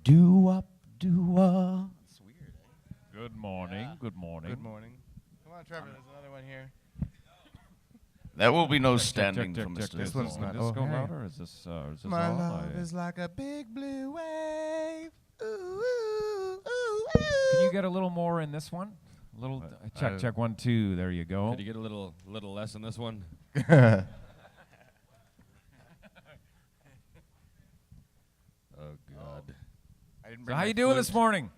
Do-up, do-up. It's weird, eh? Good morning. Good morning. Good morning. Come on, Trevor. There's another one here. There will be no Check, standing check, for check, Mr. This one's Can not- this oh, go hey. louder? Is this My on? love is like a big blue wave. Ooh, ooh, ooh, ooh. Can you get a little more in this one? A little check 1 2. There you go. Could you get a little less in this one? Oh God. I didn't So bring how my you doing flute. this morning?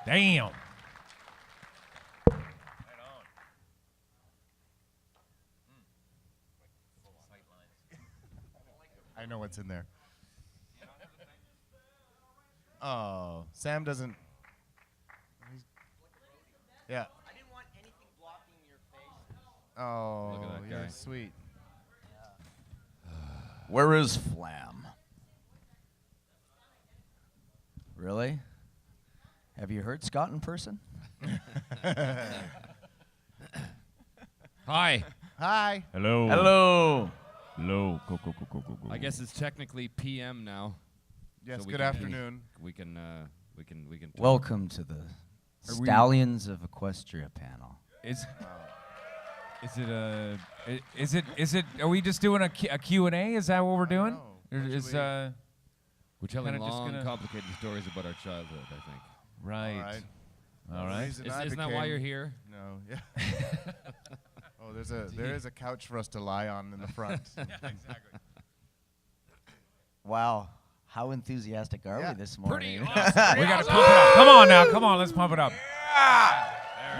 Damn. I know what's in there. Oh, Sam doesn't. Yeah. I didn't want anything blocking your face. Oh, Look at that you're guy. sweet. Where is Flam? Really? Have you heard Scott in person? Hi. Hi. Hello. Hello. Hello. Go. I guess it's technically PM now. Yes. So we Good can- afternoon. We can talk. Welcome to the we- Stallions of Equestria panel. Is it are we just doing a Q&A? Is that what we're doing? know. Or What should is we- We're telling kinda just long, gonna- complicated stories about our childhood, I think. right. All right. All right. Reason I Isn't that why became- you're here? No. Yeah. Oh, there is a couch for us to lie on in the front. Exactly. Wow. How enthusiastic are Yeah. we this morning? We got to pump it up. Come on now. Come on. Let's pump it up.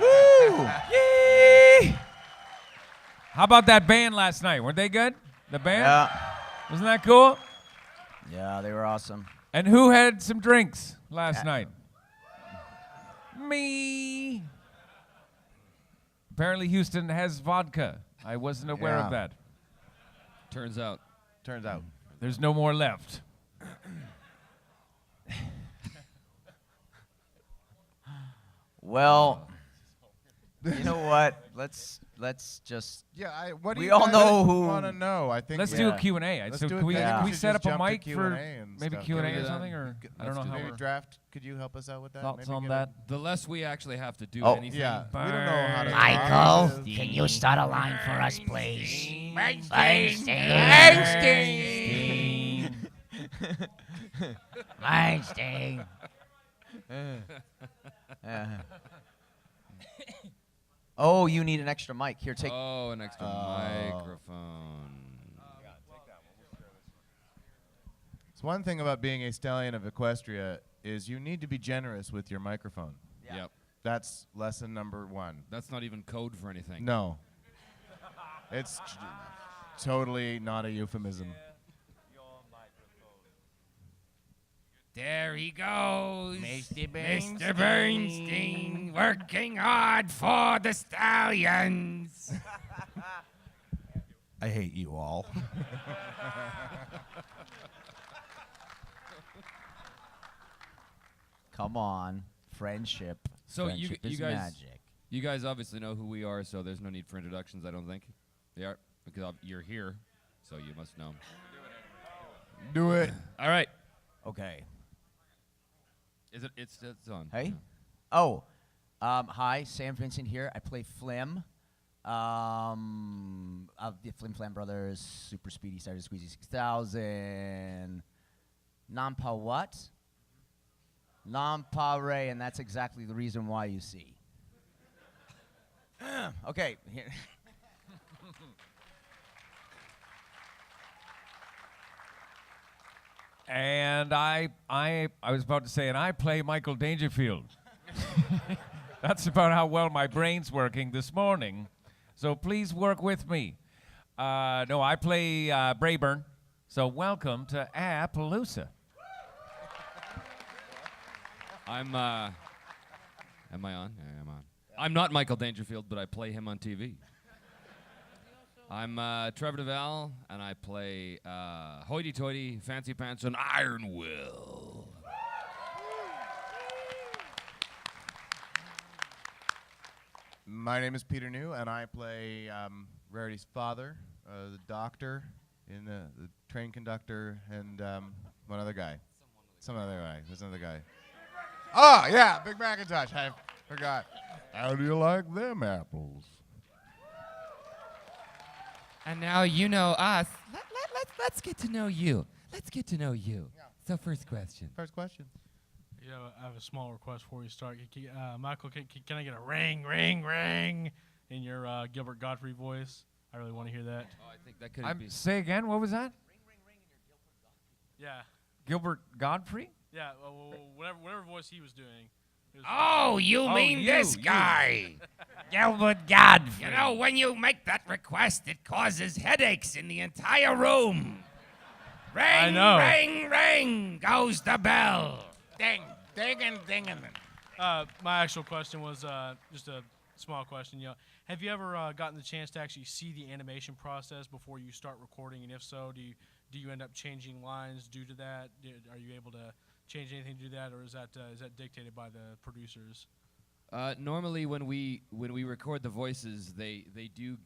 Woo! Yay! How about that band last night? Weren't they good? The band? Yeah. Wasn't that cool? Yeah, they were awesome. And who had some drinks last night? Me. Apparently Houston has vodka. I wasn't aware Yeah. of that. Turns out. Turns out. There's no more left. Well, you know what? Let's just. Yeah. What do We you all guys know who- want to know? I think. Let's yeah. do a Q&A. Let's So do can we, it. Yeah. can we should set just up a jump to mic Q&A for and maybe stuff. Q&A Can we or do that? something? Or I don't know how Maybe we're... draft. Could you help us out with that? Thoughts Maybe on get that? The less we actually have to do Oh. anything. Yeah. We don't know how to. Michael, talk. Can you start a line for us, please? Weinstein. Weinstein. Oh, you need an extra mic. Here, take. Oh, an extra microphone. It's one thing about being a stallion of Equestria is you need to be generous with your microphone. Yeah. Yep. That's lesson number 1. That's not even code for anything. No. It's totally not a euphemism. There he goes. Mr. Mr. Bernstein, working hard for the Stallions. I hate you all. Come on, friendship. So you Friendship you is guys magic. you guys obviously know who we are, so there's no need for introductions, I don't think. Yeah, because you're here, so you must know. Do it. All right. Okay. Is it? It's on. Hey. Yeah. Oh, hi, Sam Vincent here. I play Flim. Of the Flim Flam Brothers, Super Speedy, Started Squeezy 6000. Nampa what? Nampa Ray, and that's exactly the reason why you see. Okay. Here. And I was about to say, and I play Michael Dangerfield. That's about how well my brain's working this morning. So please work with me. No, I play Brayburn. So welcome to Appaloosa. Am I on? Yeah, I'm on. I'm not Michael Dangerfield, but I play him on TV. I'm Trevor DeVal, and I play hoity-toity, fancy pants, and Iron Will. My name is Peter New, and I play Rarity's father, the doctor, in the train conductor, and One other guy. Some other guy. There's another guy. Oh, yeah, Big Macintosh. I forgot. How do you like them apples? And now you know us. Let's get to know you. Let's get to know you. Yeah. So first question. First question. Yeah, I have a small request before you start. Michael, can I get a ring, ring, ring in your Gilbert Godfrey voice? I really want to hear that. Oh, I think that could be. Say again, what was that? Yeah, Gilbert Godfrey? yeah. Whatever voice he was doing. It was Oh, you Oh, mean you, this you. guy? Gilbert Godfrey. You You know, when you make that request, it causes headaches in the entire room. Ring, I know. ring, ring goes the bell. Ding, dingin', dingin'. My actual question was just a small question. Have you ever gotten the chance to actually see the animation process before you start recording? And if so, do you end up changing lines due to that? Are you able to change anything to do that, or is that dictated by the producers? Normally, when we record the voices, they do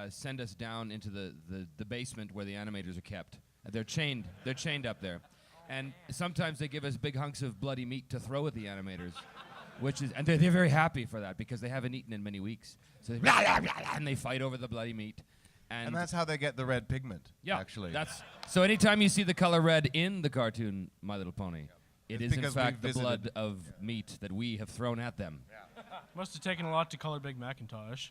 send us down into the basement where the animators are kept. They're chained up there, and sometimes they give us big hunks of bloody meat to throw at the animators, and they're very happy for that because they haven't eaten in many weeks. So and they fight over the bloody meat, And that's how they get the red pigment, yeah, actually. So anytime you see the color red in the cartoon My Little Pony, it It's is in because fact we the blood visited. of meat that we have thrown at them. Must have taken a lot to color Big Macintosh.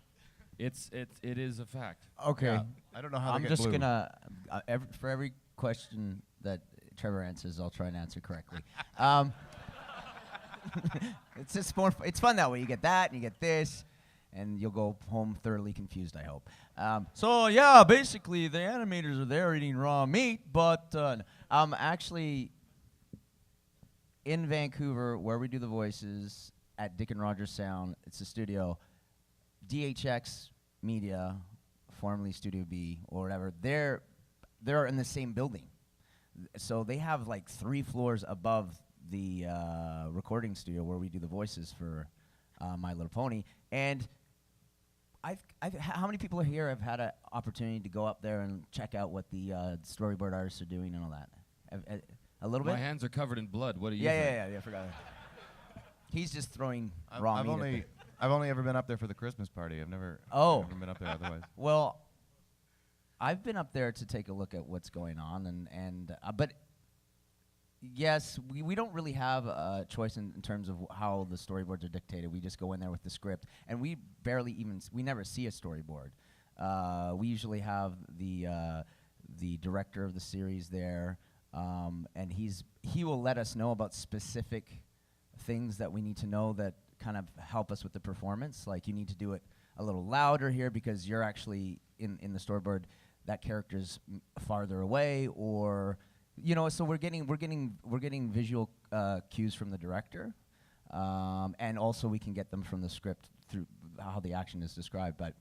It is a fact. Okay. Yeah. I don't know how I'm they get just blue. gonna for every question that Trevor answers, I'll try and answer correctly. It's just more. It's fun that way. You get that, and you get this, and you'll go home thoroughly confused. I hope. So yeah, basically the animators are there eating raw meat, but actually in Vancouver, where we do the voices at Dick and Rogers Sound, it's a studio. DHX Media, formerly Studio B or whatever, they're in the same building. So they have like 3 floors above the recording studio where we do the voices for My Little Pony. And how many people here have had an opportunity to go up there and check out what the storyboard artists are doing and all that? A little My bit? hands are covered in blood. What do you think? Yeah, I forgot. He's just throwing raw I've meat. only I've only ever been up there for the Christmas party. I've never been up there otherwise. Well, I've been up there to take a look at what's going on, but yes, we don't really have a choice in terms of how the storyboards are dictated. We just go in there with the script, and we never see a storyboard. We usually have the director of the series there, and he will let us know about specific things that we need to know that kind of help us with the performance. Like, you need to do it a little louder here because you're actually in the storyboard, that character's farther away, or so we're getting visual cues from the director, and also we can get them from the script through how the action is described. But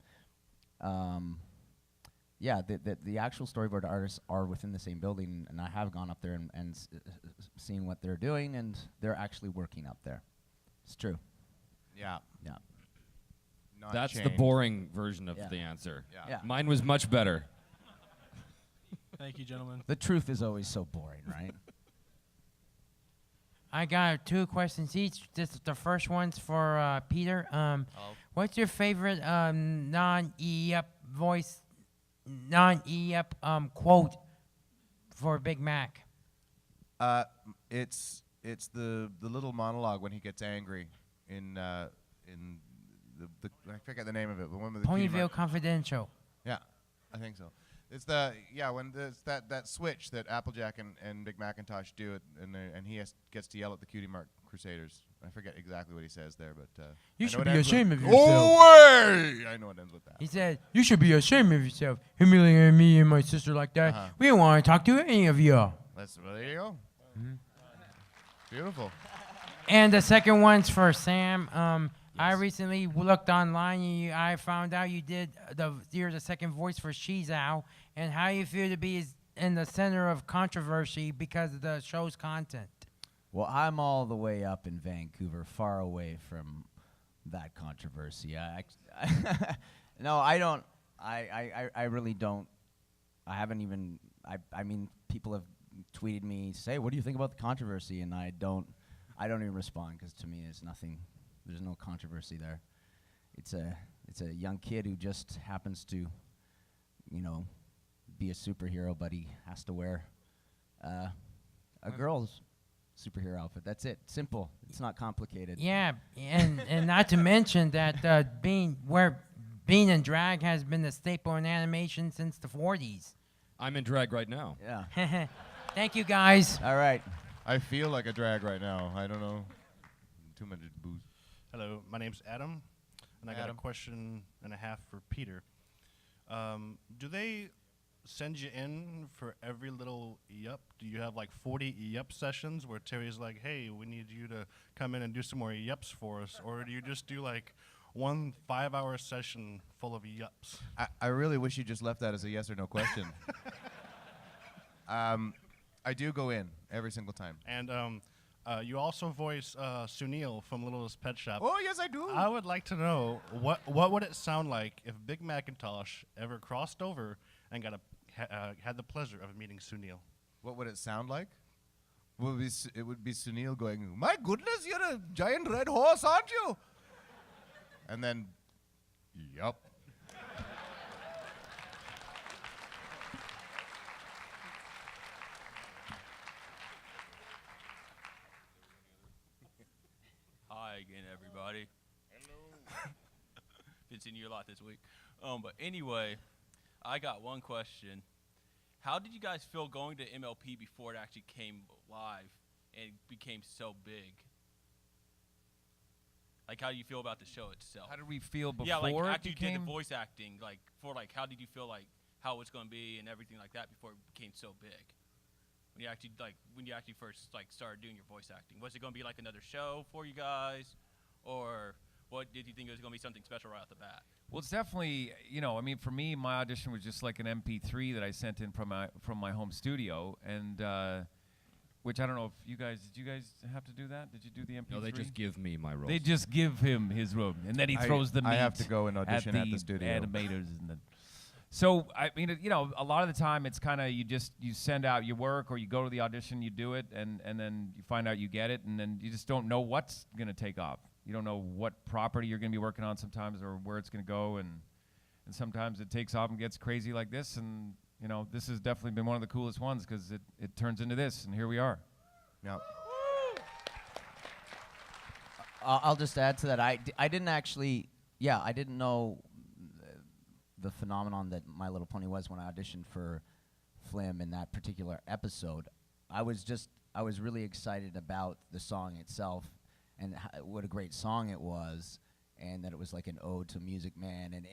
the actual storyboard artists are within the same building, and I have gone up there and seen what they're doing, and they're actually working up there. It's true. Yeah. Yeah. Not That's the chained. boring version of Yeah. the answer. Yeah. Mine was much better. Thank you, gentlemen. The truth is always so boring, right? I got 2 questions each. The first one's for Peter. What's your favorite non-EEP quote for Big Mac? It's the little monologue when he gets angry in the I forget the name of it. The one with the cutie Ponyville mark. Confidential. Yeah, I think so. It's when there's that switch that Applejack and Big Macintosh do it, and he gets to yell at the Cutie Mark Crusaders. I forget exactly what he says there, but You I know should it be ends with, ashamed of yourself. Away! I know it ends with that. He said, "You should be ashamed of yourself, humiliating me and my sister like that. Uh-huh. We don't want to talk to any of you." Well, there you go. Beautiful. And the second one's for Sam. I recently looked online and I found out you're the second voice for Shizao, and how you feel to be in the center of controversy because of the show's content. Well, I'm all the way up in Vancouver, far away from that controversy. No, I don't. I really don't. I haven't even. I mean, people have tweeted me, say, what do you think about the controversy? And I don't even respond because to me, it's nothing. There's no controversy there. It's a young kid who just happens to, be a superhero, but he has to wear a girl's superhero outfit. That's it. Simple. It's not complicated. Yeah, and not to mention that being in drag has been a staple in animation since the 40s. I'm in drag right now. Yeah. Thank you, guys. All right. I feel like a drag right now. I don't know. Too much booze. Hello, my name's Adam, and I got a Adam. question and a half for Peter. Do they send you in for every little yup? Do you have like 40 yup sessions where Terry's like, hey, we need you to come in and do some more yups for us? Or do you just do like one 5-hour session full of yups? I really wish you just left that as a yes or no question. I do go in every single time. And you also voice Sunil from Littlest Pet Shop. Oh, yes, I do. I would like to know what would it sound like if Big Macintosh ever crossed over and got had the pleasure of meeting Sunil. What would it sound like? It would be Sunil going, my goodness, you're a giant red horse, aren't you? And then, yup. Hi again, everybody. Hello. Been seeing you a lot this week. But anyway, I got one question. How did you guys feel going to MLP before it actually came live and became so big? Like, how do you feel about the show itself? How did we feel before yeah, like it after you did became? the voice acting, like how did you feel like how it's going to be and everything like that before it became so big? When you actually first started doing your voice acting, was it going to be like another show for you guys, or what did you think it was going to be something special right off the bat? Well, it's definitely, for me, my audition was just like an MP3 that I sent in from my home studio, and which I don't know if did you guys have to do that? Did you do the MP3? No, they just give me my role. They just give him his room, and then he throws the meat. I have to go and audition at the studio. Animators and the. So I mean, a lot of the time it's kind of you send out your work or you go to the audition, you do it, and then you find out you get it, and then you just don't know what's gonna take off. You don't know what property you're gonna be working on sometimes or where it's gonna go, and sometimes it takes off and gets crazy like this, and this has definitely been one of the coolest ones because it turns into this, and here we are. Yeah. I'll just add to that. I didn't actually, I didn't know the phenomenon that My Little Pony was when I auditioned for Flim in that particular episode. I was really excited about the song itself and what a great song it was, and that it was like an ode to Music Man, and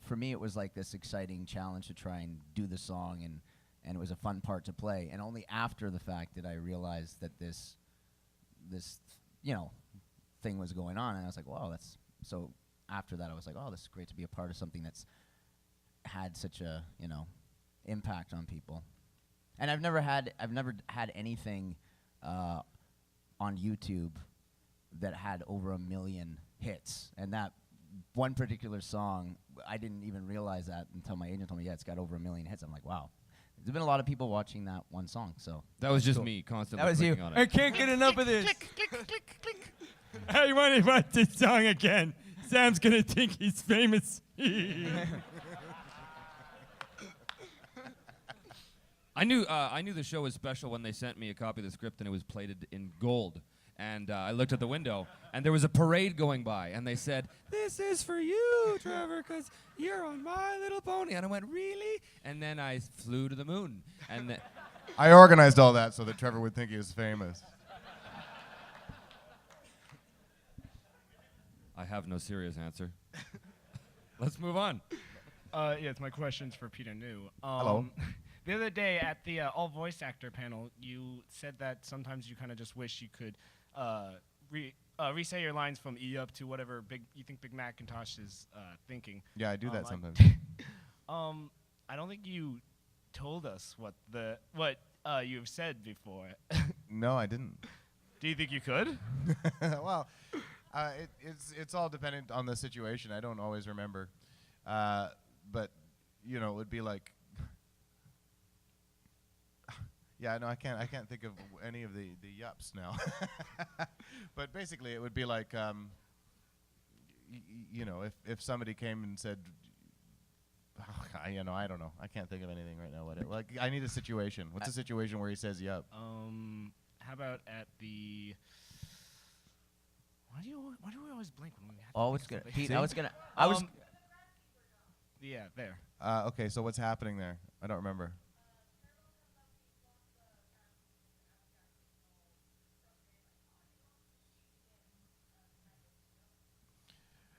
for me it was like this exciting challenge to try and do the song, and it was a fun part to play. And only after the fact did I realize that this thing was going on, and I was like, wow, that's so. After that, I was like, oh, this is great to be a part of something that's had such a impact on people. And I've never had anything on YouTube that had over 1 million hits. And that one particular song, I didn't even realize that until my agent told me, it's got over 1 million hits. I'm like, wow. There's been a lot of people watching that one song. So That was just cool. me constantly That was you. clicking on I it. can't get enough of this. I want to watch this song again. Sam's gonna think he's famous. I knew the show was special when they sent me a copy of the script and it was plated in gold. And I looked at the window and there was a parade going by and they said, "This is for you, Trevor, because you're on My Little Pony." And I went, "Really?" And then I flew to the moon. And I organized all that so that Trevor would think he was famous. I have no serious answer. Let's move on. Yes, my question's for Peter New. Hello. The other day at the all voice actor panel, you said that sometimes you kind of just wish you could re-say your lines from E up to whatever you think Big Macintosh is thinking. Yeah, I do that sometimes. I don't think you told us what you've said before. No, I didn't. Do you think you could? Well, it's all dependent on the situation. I don't always remember, but it would be like Yeah, no, I can't think of any of the yups now. But basically, it would be like, you know, if somebody came and said, you know, I don't know, I can't think of anything right now. Like, I need a situation. What's a situation where he says yup? How about at the? Why do we always blink when we have? Oh, to it's think good. of Pete, something? I was. Yeah, there. Okay, so what's happening there? I don't remember.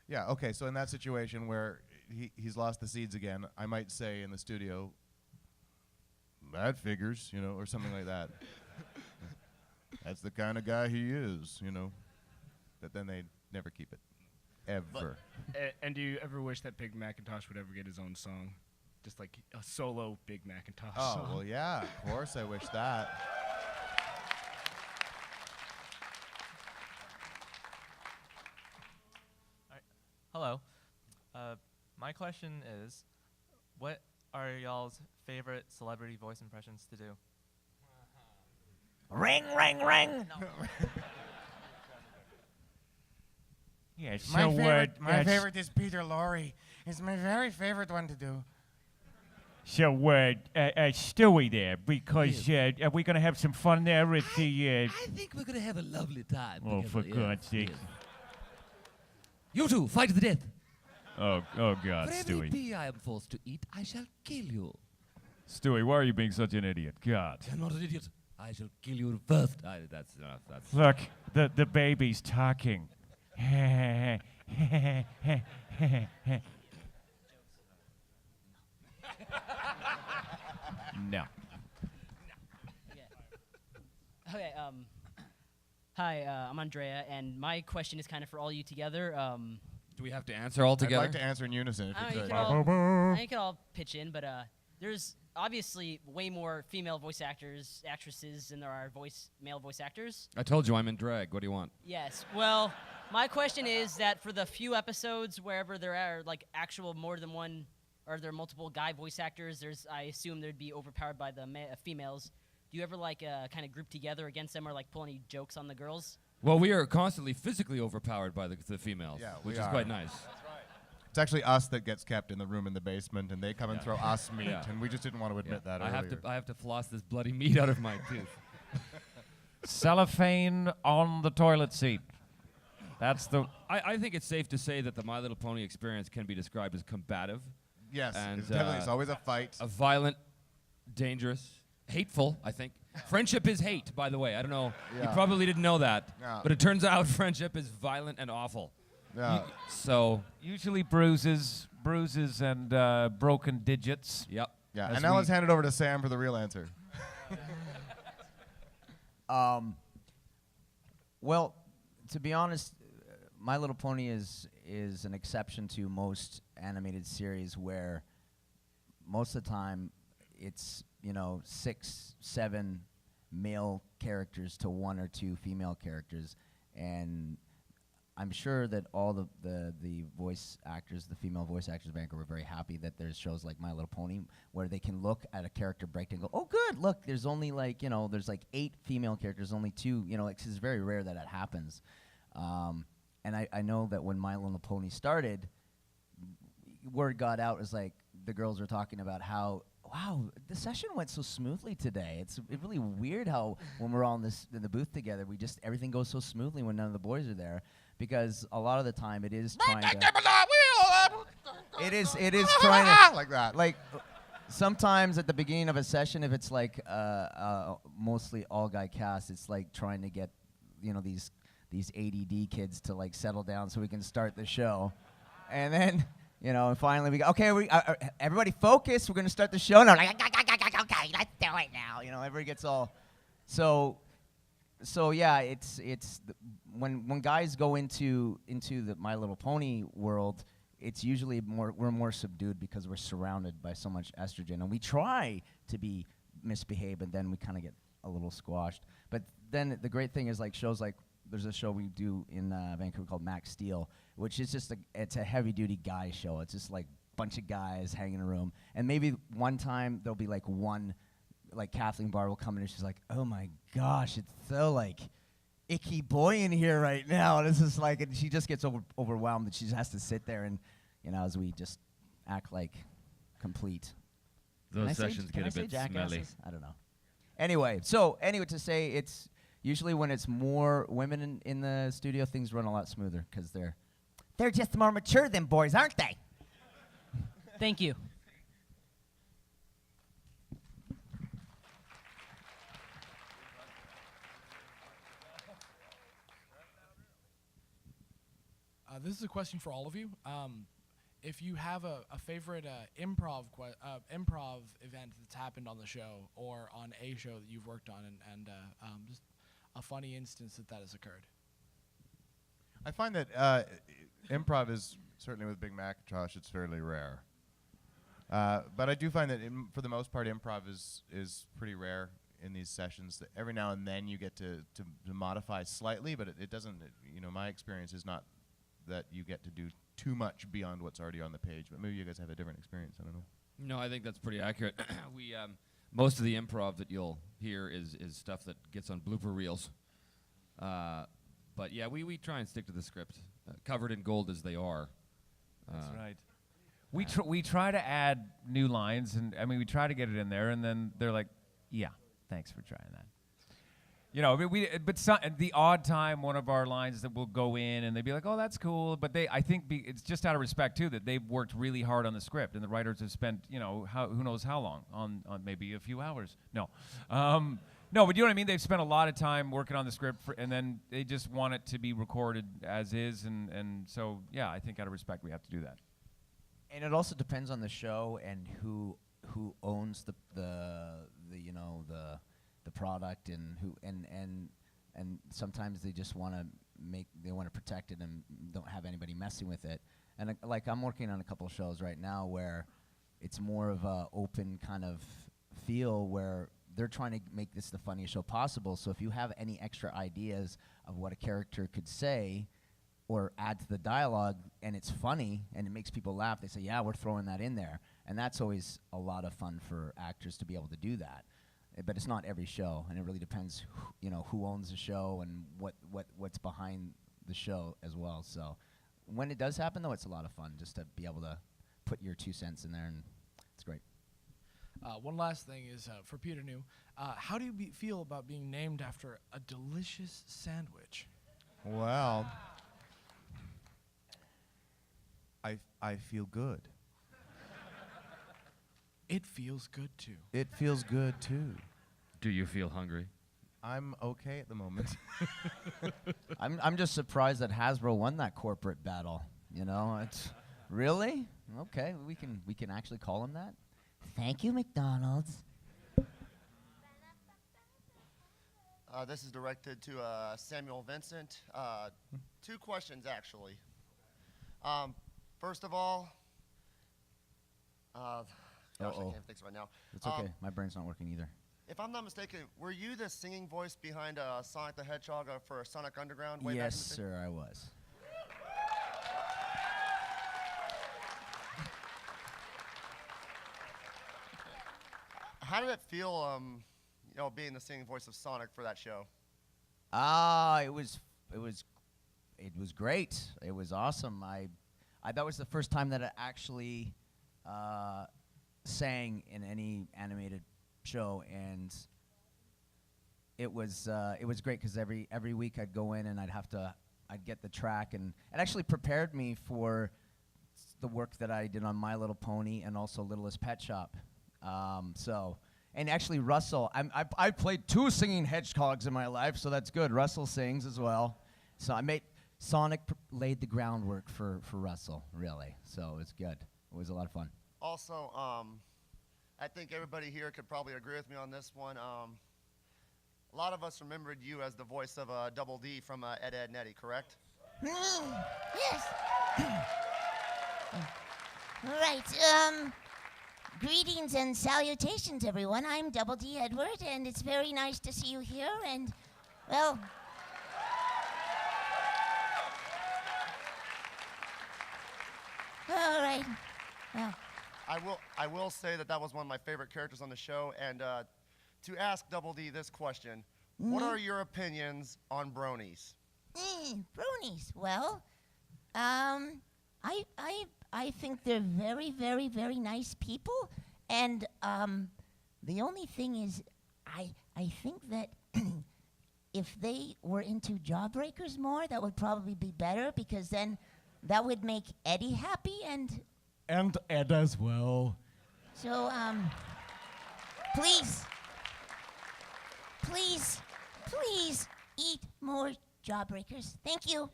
Yeah, okay, so in that situation where he's lost the seeds again, I might say in the studio, that figures, you know, or something like that. That's the kind of guy he is, you know. But then they never keep it. Ever. And do you ever wish that Big Macintosh would ever get his own song? Just like a solo Big Macintosh song. Oh, well, yeah, of course I wish that. Hello. My question is, what are y'all's favorite celebrity voice impressions to do? Ring, ring, ring. No. Yes, My so favorite is Peter Lorre. It's my very favorite one to do. So, Stewie there, because are we going to have some fun there at the? I think we're gonna have a lovely time. Oh, together, for yes, God's sake! yes. You two, fight to the death. Oh God, For every Stewie! pea I am forced to eat, I shall kill you. Stewie, why are you being such an idiot? God! You're not an idiot. I shall kill you first. That's enough. That's Look, the baby's talking. No. Okay, hi, I'm Andrea, and my question is kind of for all you together. Do we have to answer all together? I'd like to answer in unison if you could. I think you could all pitch in, but there's obviously way more female voice actresses than there are male voice actors. I told you I'm in drag. What do you want? Yes. Well, my question is that for the few episodes wherever there are like actual more than one, or there are multiple guy voice actors, I assume there'd be overpowered by the females. Do you ever like kind of group together against them or like pull any jokes on the girls? Well, we are constantly physically overpowered by the females, Yeah, which we is are. quite nice. It's actually us that gets kept in the room in the basement, and they come and Yeah. throw us meat, Yeah. and we just didn't want to admit that I earlier. have to floss this bloody meat out of my tooth. Cellophane on the toilet seat. That's the. I think it's safe to say that the My Little Pony experience can be described as combative. Yes, and it's definitely. It's always a fight. A violent, dangerous, hateful, I think. Friendship is hate, by the way. I don't know. You Yeah. probably didn't know that. Yeah. But it turns out friendship is violent and awful. Yeah. So. Usually bruises and broken digits. Yep. Yeah, As and now we- let's hand it over to Sam for the real answer. Well, to be honest, My Little Pony is an exception to most animated series where most of the time it's 6, 7 male characters to 1 or 2 female characters, and I'm sure that all the voice actors, the female voice actors of Vancouver, are very happy that there's shows like My Little Pony where they can look at a character break and go, oh, good, look, there's only there's 8 female characters, only 2, it's very rare that it happens. And I know that when My Little Pony started, word got out, was like the girls were talking about how, wow, the session went so smoothly today. It's really weird how when we're all in the booth together, everything goes so smoothly when none of the boys are there. Because a lot of the time it is trying to. It is trying to like that. Like sometimes at the beginning of a session, if it's like mostly all guy cast, it's like trying to get these ADD kids to like settle down so we can start the show, and then and finally we go, okay, everybody focus, we're gonna start the show now. Like okay, let's do it now. Everybody gets all so yeah, it's when guys go into the My Little Pony world, it's usually we're more subdued because we're surrounded by so much estrogen, and we try to be misbehaved, and then we kind of get a little squashed. But then the great thing is like shows like there's a show we do in Vancouver called Max Steel, which is just it's a heavy duty guy show. It's just like a bunch of guys hanging in a room, and maybe one time there'll be like one like Kathleen Barr will come in and she's like, oh my gosh, it's so like icky boy in here right now. This is like, and she just gets overwhelmed and she just has to sit there and, as we just act like complete. Those sessions get a bit smelly. I don't know. Anyway, to say it's usually when it's more women in the studio, things run a lot smoother because they're just more mature than boys, aren't they? Thank you. This is a question for all of you. If you have a favorite improv event that's happened on the show or on a show that you've worked on, and just a funny instance that has occurred. I find that improv is, certainly with Big Macintosh, it's fairly rare. But I do find that for the most part, improv is pretty rare in these sessions. That every now and then you get to modify slightly, but it doesn't, my experience is not that you get to do too much beyond what's already on the page. But maybe you guys have a different experience. I don't know. No, I think that's pretty accurate. We most of the improv that you'll hear is stuff that gets on blooper reels. But yeah, we try and stick to the script, covered in gold as they are. That's right. We try to add new lines, and I mean we try to get it in there, and then they're like, "Yeah, thanks for trying that." The odd time one of our lines that will go in, and they'd be like, "Oh, that's cool," but I think it's just out of respect too that they've worked really hard on the script, and the writers have spent who knows how long on maybe a few hours. No, no, but you know what I mean. They've spent a lot of time working on the script, and then they just want it to be recorded as is, and so yeah, I think out of respect we have to do that. And it also depends on the show and who owns the product and who and sometimes they just want to protect it and don't have anybody messing with it. And like I'm working on a couple shows right now where it's more of a open kind of feel where they're trying to make this the funniest show possible. So if you have any extra ideas of what a character could say or add to the dialogue and it's funny and it makes people laugh, they say, yeah, we're throwing that in there. And that's always a lot of fun for actors to be able to do that. But it's not every show, and it really depends, who owns the show and what's behind the show as well. So when it does happen, though, it's a lot of fun just to be able to put your 2 cents in there, and it's great. One last thing is for Peter New. How do you feel about being named after a delicious sandwich? Well, I feel good. It feels good too. It feels good too. Do you feel hungry? I'm okay at the moment. I'm just surprised that Hasbro won that corporate battle. It's really okay. We can actually call him that. Thank you, McDonald's. This is directed to Samuel Vincent. 2 questions actually. First of all, gosh, I can't think right now. It's okay. My brain's not working either. If I'm not mistaken, were you the singing voice behind Sonic the Hedgehog for Sonic Underground way back in the day? Yes, sir, I was. How did it feel, being the singing voice of Sonic for that show? It was great. It was awesome. That was the first time that I actually sang in any animated show, and it was great because every week I'd go in and I'd get the track, and it actually prepared me for the work that I did on My Little Pony and also Littlest Pet Shop. And actually Russell, I played 2 singing hedgehogs in my life, so that's good. Russell sings as well, so Sonic laid the groundwork for Russell, really. So it was good. It was a lot of fun. Also, I think everybody here could probably agree with me on this one. A lot of us remembered you as the voice of Double D from Ed, Edd n Eddy, correct? Yes. Right. Greetings and salutations, everyone. I'm Double D Edward, and it's very nice to see you here. And, well, all right. Well, I will say that was one of my favorite characters on the show, and to ask Double D this question. What are your opinions on bronies? Bronies. Well, I think they're very, very, very nice people, and the only thing is, I think that if they were into Jawbreakers more, that would probably be better, because then that would make Eddie happy, and Ed as well. so please eat more Jawbreakers. Thank you.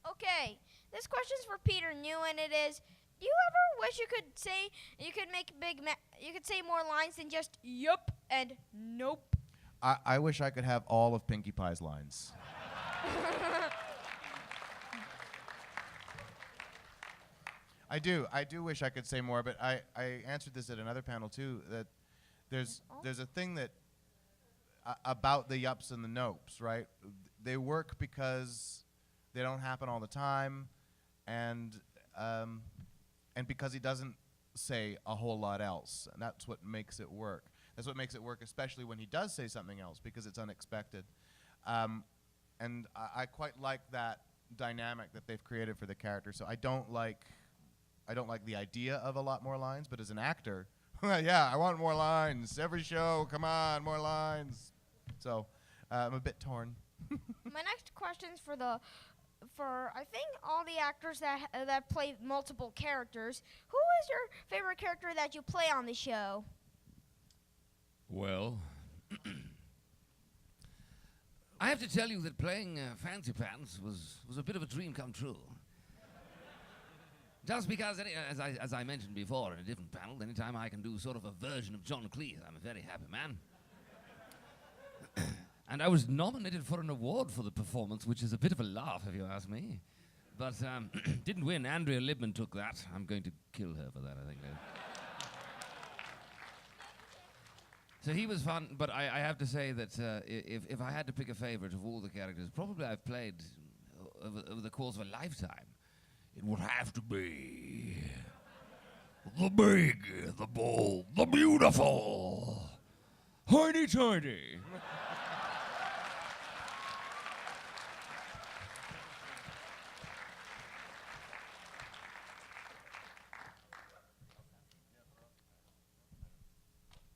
Okay, this question's for Peter New, and it is: do you ever wish you could make you could say more lines than just yup and nope? I wish I could have all of Pinkie Pie's lines. I do wish I could say more, but I answered this at another panel too, that there's a thing that about the yups and the nopes, right? They work because they don't happen all the time, and because he doesn't say a whole lot else, and that's what makes it work. That's what makes it work, especially when he does say something else, because it's unexpected. And I quite like that dynamic that they've created for the character. So I don't like the idea of a lot more lines, but as an actor, yeah, I want more lines. Every show, come on, more lines. So I'm a bit torn. My next question's for I think all the actors that play multiple characters. Who is your favorite character that you play on the show? Well, I have to tell you that playing Fancy Pants was a bit of a dream come true. Just because, as I mentioned before in a different panel, anytime I can do sort of a version of John Cleese, I'm a very happy man. And I was nominated for an award for the performance, which is a bit of a laugh, if you ask me. But didn't win. Andrea Libman took that. I'm going to kill her for that, I think. So he was fun, but I have to say that if I had to pick a favorite of all the characters, probably I've played over the course of a lifetime, it would have to be the big, the bold, the beautiful, hoity-toity.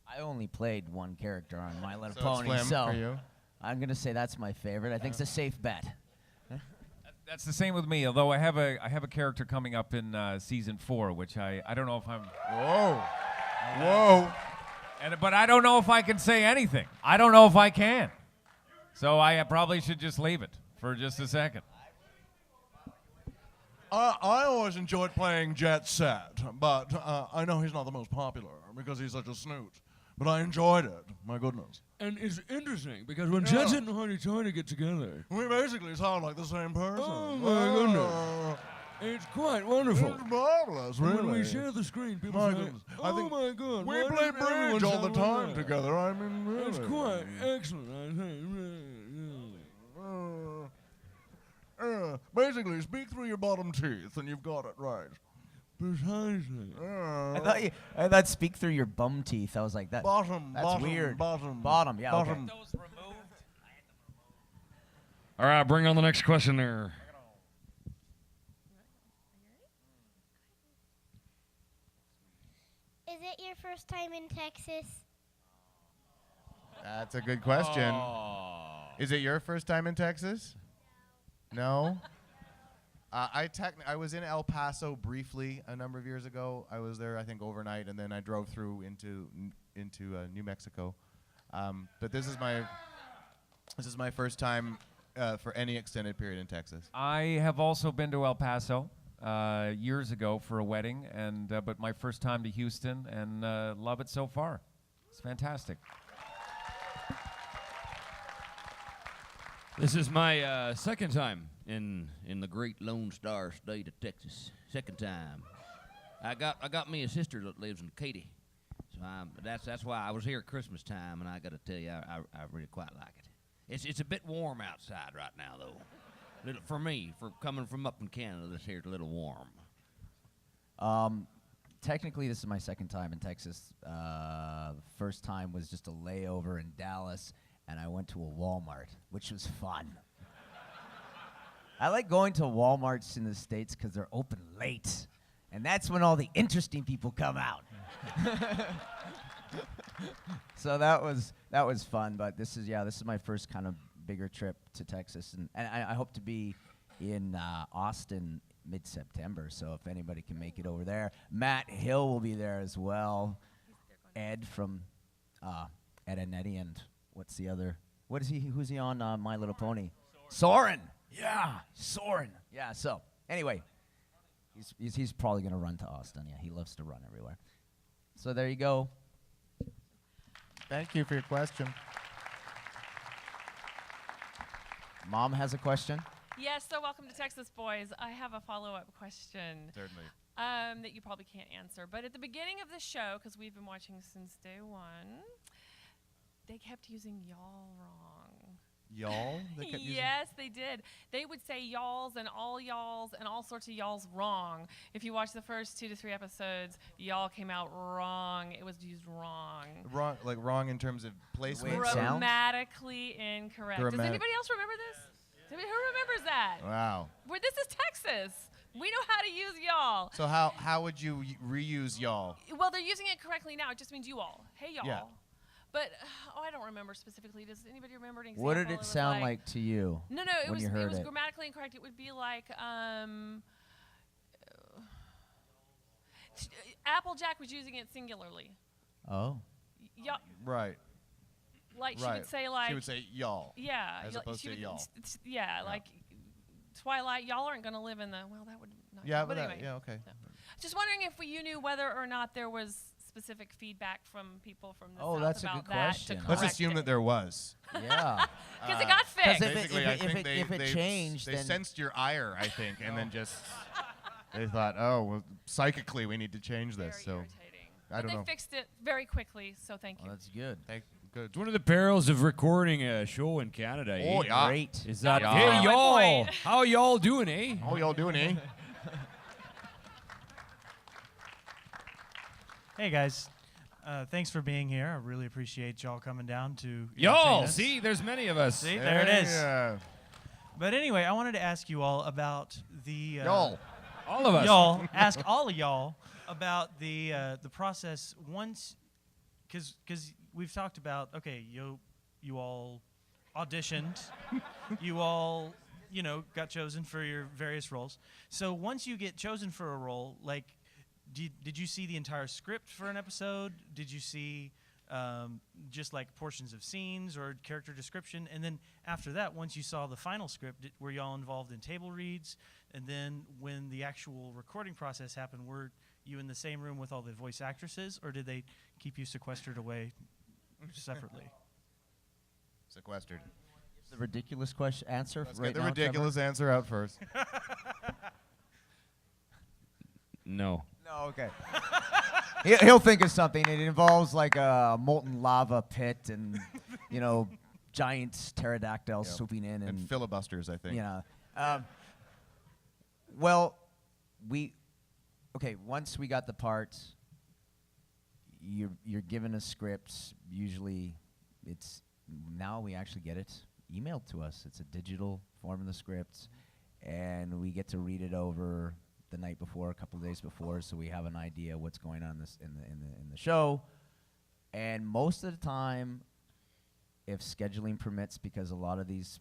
I only played one character on My Little So it's Pony, Slim so for you? I'm gonna say that's my favorite. I think it's a safe bet. That's the same with me. Although I have a character coming up in season 4, which I don't know if I'm. Whoa. But I don't know if I can say anything. I don't know if I can. So I probably should just leave it for just a second. I always enjoyed playing Jet Set, but I know he's not the most popular because he's such a snoot. But I enjoyed it. My goodness. And it's interesting because when Jet Set and Hoity Toity get together, we basically sound like the same person. Oh my goodness. It's quite wonderful. It's marvelous, really. When we share the screen, people My say, goodness. I oh think my God. we why play doesn't everyone bridge all the sound like time that?" together. I mean, really. It's quite excellent, I think. Basically, speak through your bottom teeth, and you've got it right. Precisely. I thought speak through your bum teeth. I was like that. Bottom. That's bottom, weird. Bottom. Yeah. Bottom. Okay. All right, bring on the next question there. Is it your first time in Texas? That's a good question. Is it your first time in Texas? No? I was in El Paso briefly a number of years ago. I was there, I think, overnight, and then I drove through into New Mexico. But this is my first time for any extended period in Texas. I have also been to El Paso years ago for a wedding, and but my first time to Houston, and love it so far. It's fantastic. This is my second time in the great Lone Star state of Texas. Second time. I got me a sister that lives in Katy, so that's why I was here at Christmas time, and I got to tell you, I really quite like it. It's a bit warm outside right now though. For me, for coming from up in Canada, this here's a little warm. Technically, this is my second time in Texas. The first time was just a layover in Dallas, and I went to a Walmart, which was fun. I like going to Walmarts in the States because they're open late, and that's when all the interesting people come out. So that was fun, but this is my first kind of bigger trip to Texas, and I hope to be in Austin mid-September, so if anybody can make it over there. Matt Hill will be there as well. Ed from Ed and Eddie, and what's he, who's he on My Little Pony? Soren. Yeah, Soren. Yeah, so anyway, he's probably going to run to Austin. Yeah, he loves to run everywhere. So there you go. Thank you for your question. Mom has a question. Yes, so welcome to Texas Boys. I have a follow-up question. Certainly. That you probably can't answer. But at the beginning of the show, because we've been watching since day one, they kept using y'all wrong. Y'all? They kept using Yes, they did. They would say y'alls and all sorts of y'alls wrong. If you watch the first 2 to 3 episodes, y'all came out wrong. It was used wrong. Wrong in terms of placement. Grammatically incorrect. Does anybody else remember this? Who remembers that? Wow. Where this is Texas. We know how to use y'all. So how would you reuse y'all? Well, they're using it correctly now. It just means you all. Hey, y'all. Yeah. But I don't remember specifically. Does anybody remember an example? What did it sound like to you? No, it when was you heard it was it? grammatically incorrect. It would be like Applejack was using it singularly. Oh. Y'all. Right. Like she would say like. She would say y'all. Yeah. As opposed to y'all. Yeah, like Twilight. Y'all aren't going to live in the. Well, that would not. Yeah, but anyway. yeah, okay. No. Just wondering if you knew whether or not there was specific feedback from people from the Oh, South that's a about good that question. to Let's correct assume it. that there was. Yeah. Because it got fixed. Basically, I think if it changed, they then sensed your ire, I think, and then just they thought, oh, well, psychically we need to change this. So I don't But know. they fixed it very quickly, so thank you. That's good. Good. It's one of the perils of recording a show in Canada. Oh, eh? yeah. Great. Is that Yeah. hey my y'all? point. How y'all doing, eh? How y'all doing, eh? Hey guys, thanks for being here. I really appreciate y'all coming down to Y'all, entertain us. see, there's many of us. See, there it is. Yeah. But anyway, I wanted to ask you all about the Y'all. All of us. Y'all, ask all of y'all about the process once, because we've talked about you all auditioned, you all got chosen for your various roles. So once you get chosen for a role, like. Did you see the entire script for an episode? Did you see just like portions of scenes or character description? And then after that, once you saw the final script, were y'all involved in table reads? And then when the actual recording process happened, were you in the same room with all the voice actresses, or did they keep you sequestered away separately? Sequestered. The ridiculous answer. Let's right get the now, ridiculous answer out first. No. No, okay. He'll think of something. It involves like a molten lava pit and, giant pterodactyls swooping in. And filibusters, I think. Well, once we got the parts, you're given a script. Usually now we actually get it emailed to us. It's a digital form of the script, and we get to read it over the night before, a couple of days before, so we have an idea what's going on in the show. And most of the time, if scheduling permits, because a lot of these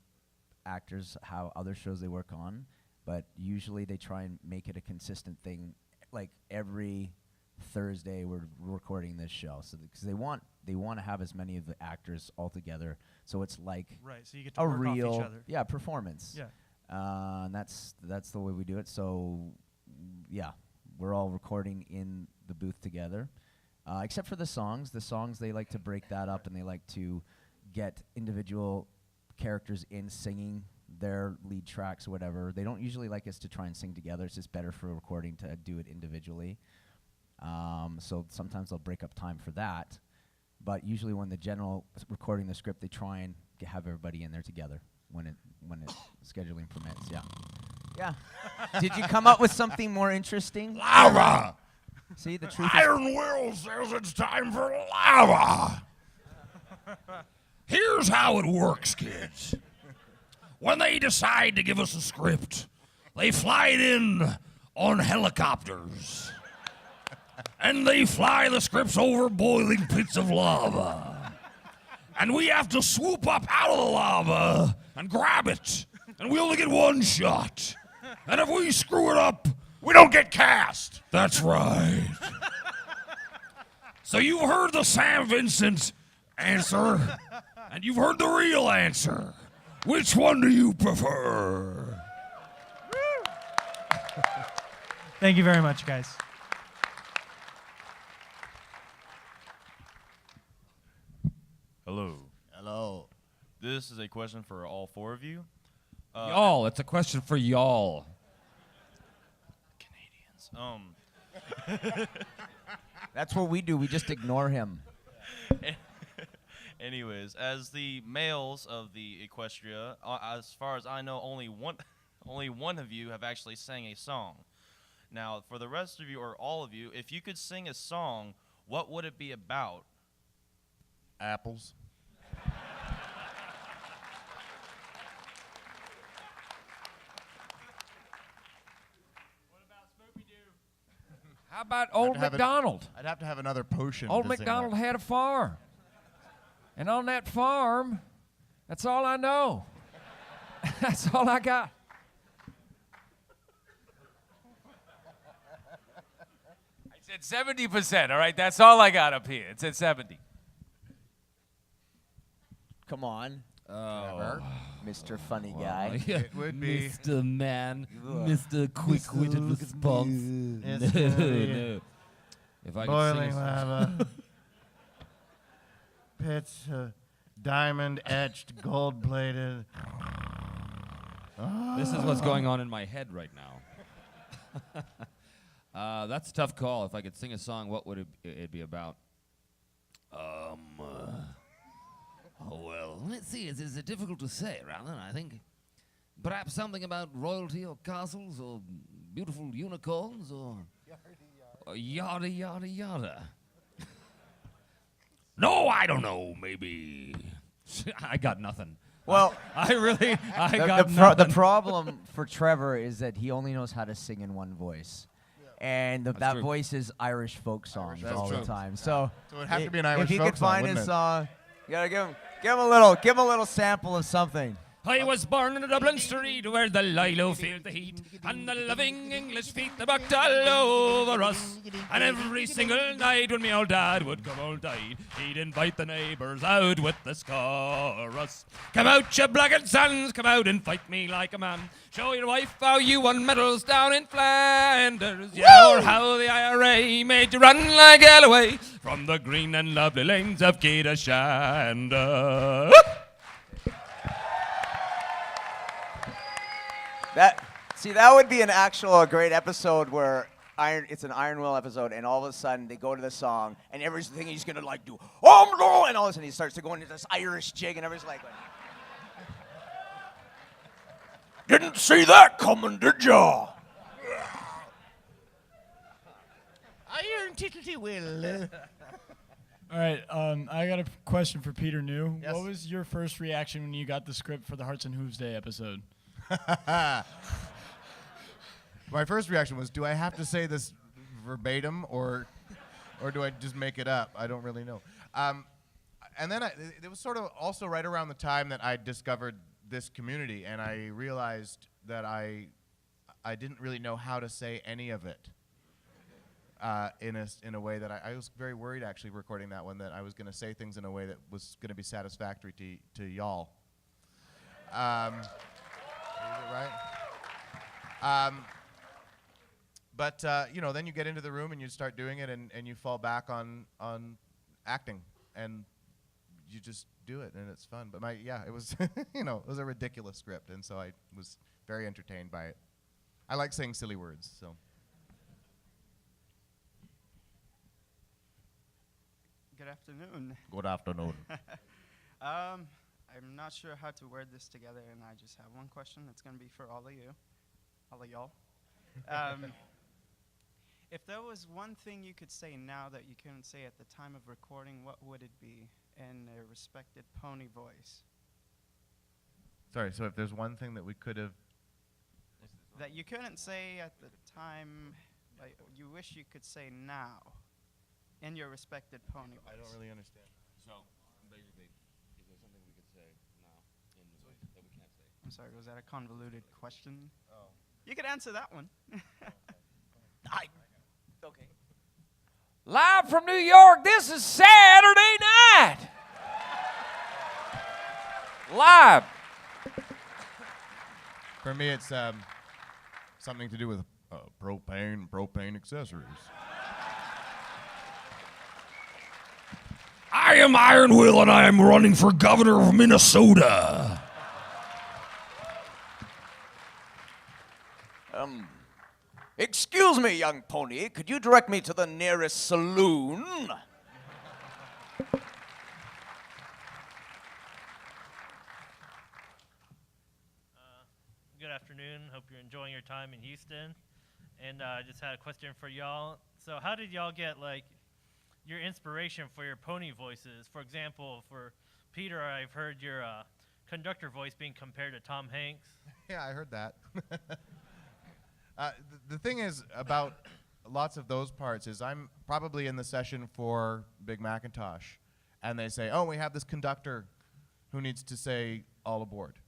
actors have other shows they work on, but usually they try and make it a consistent thing. Like every Thursday, we're recording this show, so because they want to have as many of the actors all together, so it's like Right, so you get to a work off each real other. performance. Yeah. And that's the way we do it. So. Yeah, we're all recording in the booth together, except for the songs. The songs, they like to break that up, and they like to get individual characters in singing their lead tracks or whatever. They don't usually like us to try and sing together. It's just better for recording to do it individually. So sometimes they'll break up time for that. But usually when the general recording the script, they try and have everybody in there together. when it scheduling permits. Yeah. Yeah. Did you come up with something more interesting? Lava! See, the truth is Iron Will says it's time for lava. Here's how it works, kids. When they decide to give us a script, they fly it in on helicopters. And they fly the scripts over boiling pits of lava. And we have to swoop up out of the lava and grab it. And we only get one shot. And if we screw it up, we don't get cast. That's right. So you've heard the Sam Vincent answer, and you've heard the real answer. Which one do you prefer? Thank you very much, guys. Hello. Hello. This is a question for all four of you. Y'all, it's a question for y'all. That's what we do. We just ignore him. Anyways, as the males of the Equestria, as far as I know, only one of you have actually sang a song. Now, for the rest of you or all of you, if you could sing a song, what would it be about? Apples. How about Old MacDonald? I'd have to have another potion. Old to sing MacDonald that. had a farm. And on that farm, that's all I know. That's all I got. I said 70%, all right? That's all I got up here. It said 70. Come on. Oh. Mr. Funny Guy. It would be. Mr. Man, Ugh. Mr. Quick-witted response. It's gonna be If I could sing boiling a song. lava. Pits, diamond etched, gold plated. This is what's going on in my head right now. That's a tough call. If I could sing a song, what would it be about? Well, let's see. It's difficult to say, rather. I think perhaps something about royalty or castles or beautiful unicorns or yada, yada, yada. No, I don't know. Maybe. I got nothing. Well, I the, got the, nothing. the problem for Trevor is that he only knows how to sing in one voice. And that true. voice is Irish folk songs That's all the true. time. So So it'd have to be an Irish if you folk could song, find wouldn't a it? song, you gotta give him a little sample of something. I was born in a Dublin street where the lilo feared the heat, and the loving English feet that bucked all over us. And every single night when me old dad would come all died, he'd invite the neighbours out with the chorus. Come out, you blackguard sons, come out and fight me like a man. Show your wife how you won medals down in Flanders. Yeah, or how the IRA made you run like hell away from the green and lovely lanes of Keedashanda. That would be an actual great episode where it's an Iron Will episode, and all of a sudden they go to the song, and everyone's thinking he's gonna like do no, and all of a sudden he starts to go into this Irish jig, and everyone's like, Didn't see that coming, did ya? Iron Tickety Will. All right, I got a question for Peter New. Yes. What was your first reaction when you got the script for the Hearts and Hooves Day episode? My first reaction was, do I have to say this verbatim or do I just make it up? I don't really know. And then it was sort of also right around the time that I discovered this community, and I realized that I didn't really know how to say any of it in a way that I was very worried actually recording that one, that I was going to say things in a way that was going to be satisfactory to y'all. Is it right? But then you get into the room and you start doing it, and you fall back on acting, and you just do it, and it's fun. But it was it was a ridiculous script, and so I was very entertained by it. I like saying silly words, so. Good afternoon. Good afternoon. I I'm not sure how to word this together, and I just have one question. It's going to be for all of you, all of y'all. If there was one thing you could say now that you couldn't say at the time of recording, what would it be in a respected pony voice? Sorry, so if there's one thing that we could have... That you couldn't say at the time, like you wish you could say now in your respected pony voice. I don't really understand. So, basically, is there something we could say now in the voice that we can't say? I'm sorry, was that a convoluted question? Oh. You could answer that one. Okay. Live from New York, this is Saturday night. Live. For me, it's something to do with propane accessories. I am Iron Will, and I am running for governor of Minnesota. Excuse me, young pony. Could you direct me to the nearest saloon? Good afternoon. Hope you're enjoying your time in Houston. And I just had a question for y'all. So how did y'all get, like, your inspiration for your pony voices? For example, for Peter, I've heard your conductor voice being compared to Tom Hanks. Yeah, I heard that. The thing is about lots of those parts is I'm probably in the session for Big Macintosh, and they say, oh, we have this conductor who needs to say all aboard.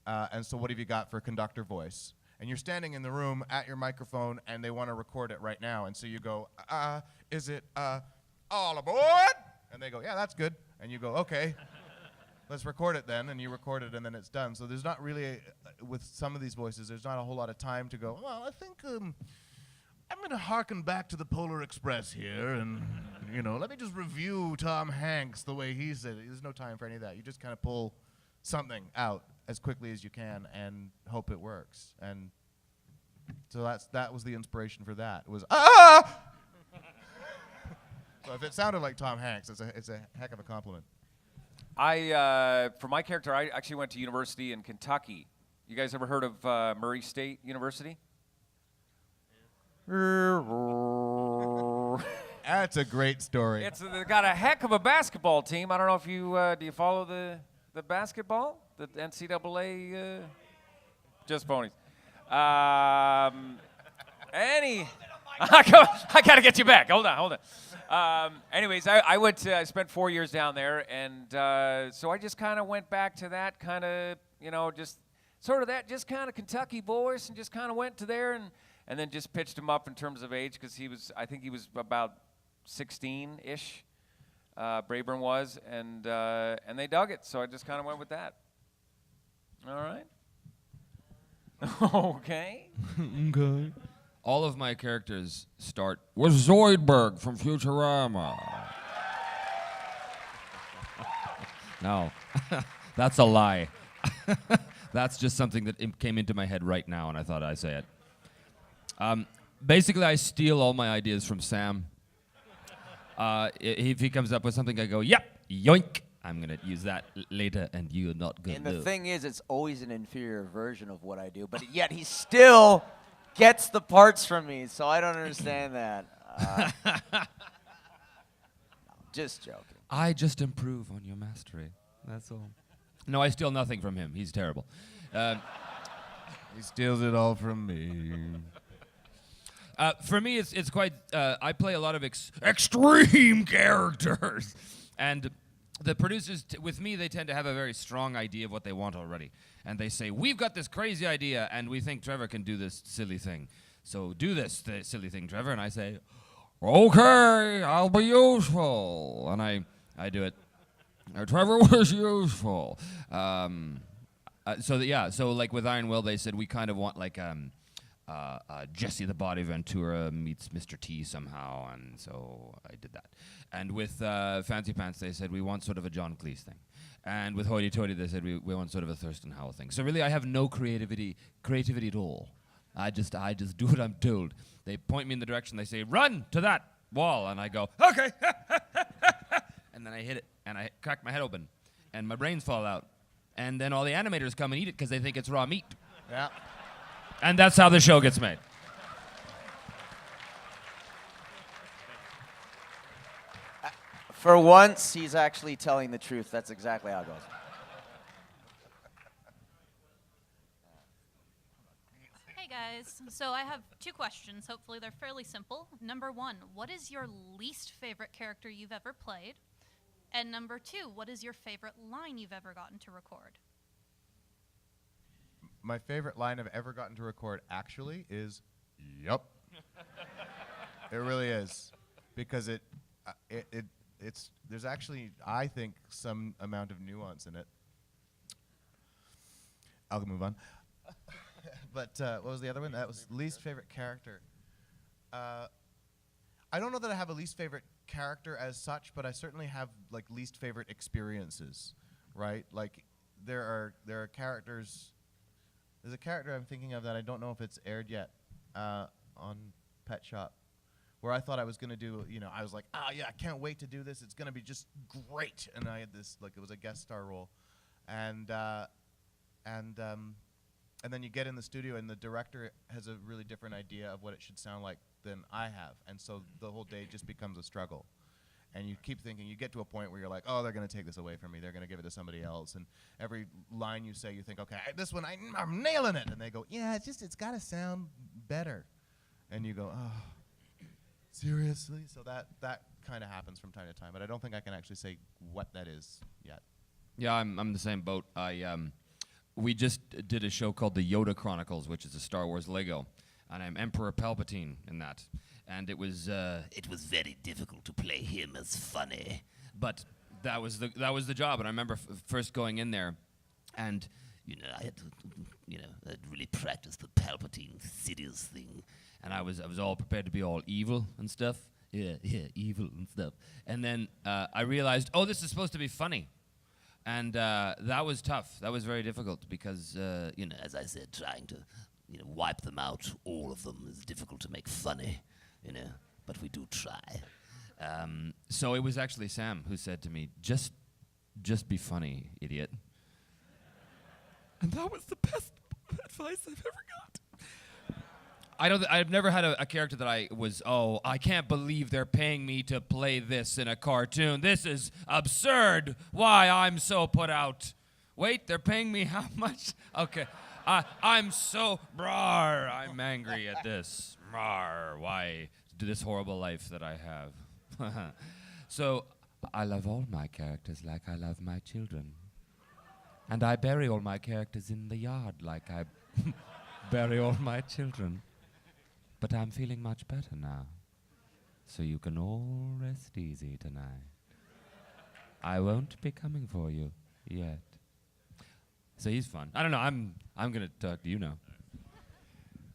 And so what have you got for conductor voice? And you're standing in the room at your microphone, and they want to record it right now. And so you go, is it all aboard? And they go, yeah, that's good. And you go, okay. Let's record it then, and you record it, and then it's done. So there's not really, with some of these voices, there's not a whole lot of time to go, well, I think I'm going to harken back to the Polar Express here, and, let me just review Tom Hanks the way he said it. There's no time for any of that. You just kind of pull something out as quickly as you can and hope it works. And so that was the inspiration for that. It was, So if it sounded like Tom Hanks, it's a heck of a compliment. For my character, I actually went to university in Kentucky. You guys ever heard of Murray State University? That's a great story. They got a heck of a basketball team. I don't know if you do you follow the basketball, the NCAA? Just ponies. I gotta get you back. Hold on. Anyways, I spent 4 years down there, and so I just kind of went back to that kind of, just sort of that just kind of Kentucky voice, and just kind of went to there, and then just pitched him up in terms of age, because I think he was about 16-ish, Brayburn was, and they dug it, so I just kind of went with that. All right. Okay. Okay. All of my characters start with Zoidberg from Futurama. No, that's a lie. That's just something that came into my head right now, and I thought I'd say it. Basically, I steal all my ideas from Sam. If he comes up with something, I go, yep, yoink. I'm going to use that later, and you're not going to And the thing is, it's always an inferior version of what I do, but yet he still gets the parts from me, so I don't understand that. Just joking. I just improve on your mastery. That's all. No, I steal nothing from him. He's terrible. He steals it all from me. For me, it's quite. I play a lot of extreme characters, and the producers, with me, they tend to have a very strong idea of what they want already, and they say, "We've got this crazy idea, and we think Trevor can do this silly thing. So do this silly thing, Trevor." And I say, "Okay, I'll be useful," and I do it. Trevor was useful. So like with Iron Will, they said we kind of want like Jesse the Body Ventura meets Mr. T somehow, and so I did that. And with Fancy Pants, they said we want sort of a John Cleese thing. And with Hoity Toity, they said we want sort of a Thurston Howell thing. So really, I have no creativity at all. I just do what I'm told. They point me in the direction. They say, "Run to that wall," and I go, "Okay." And then I hit it, and I crack my head open, and my brains fall out, and then all the animators come and eat it because they think it's raw meat. Yeah. And that's how the show gets made. For once, he's actually telling the truth. That's exactly how it goes. Hey guys, so I have 2 questions. Hopefully they're fairly simple. Number 1, what is your least favorite character you've ever played? And number 2, what is your favorite line you've ever gotten to record? My favorite line I've ever gotten to record actually is, "Yup." It really is, because it's there's actually, I think, some amount of nuance in it. I'll move on. But what was the other one? That was least favorite character. I don't know that I have a least favorite character as such, but I certainly have like least favorite experiences, right? Like there are characters. There's a character I'm thinking of that I don't know if it's aired yet on Pet Shop, where I thought I was going to do, I was like, yeah, I can't wait to do this. It's going to be just great. And I had this, like, it was a guest star role. And then you get in the studio and the director has a really different idea of what it should sound like than I have. And so the whole day just becomes a struggle. And you keep thinking, you get to a point where you're like, oh, they're going to take this away from me. They're going to give it to somebody else. And every line you say, you think, okay, this one, I'm nailing it. And they go, yeah, it's got to sound better. And you go, oh, seriously? So that kind of happens from time to time. But I don't think I can actually say what that is yet. Yeah, I'm in the same boat. We just did a show called the Yoda Chronicles, which is a Star Wars Lego, and I'm Emperor Palpatine in that. And it was very difficult to play him as funny, but that was the job. And I remember first going in there, and I had to I'd really practice the Palpatine Sidious thing, and I was all prepared to be all evil and stuff. Yeah, evil and stuff. And then I realized, oh, this is supposed to be funny. And that was tough. That was very difficult because, as I said, trying to, wipe them out, all of them, is difficult to make funny, but we do try. So it was actually Sam who said to me, just be funny, idiot. And that was the best advice I've ever got. I've never had a character that I can't believe they're paying me to play this in a cartoon. This is absurd. Why, I'm so put out. Wait, they're paying me how much? Okay. I'm so, I'm angry at this. Why this horrible life that I have? So, I love all my characters like I love my children. And I bury all my characters in the yard like I bury all my children. But I'm feeling much better now. So you can all rest easy tonight. I won't be coming for you yet. So he's fun. I don't know. I'm gonna talk to you now.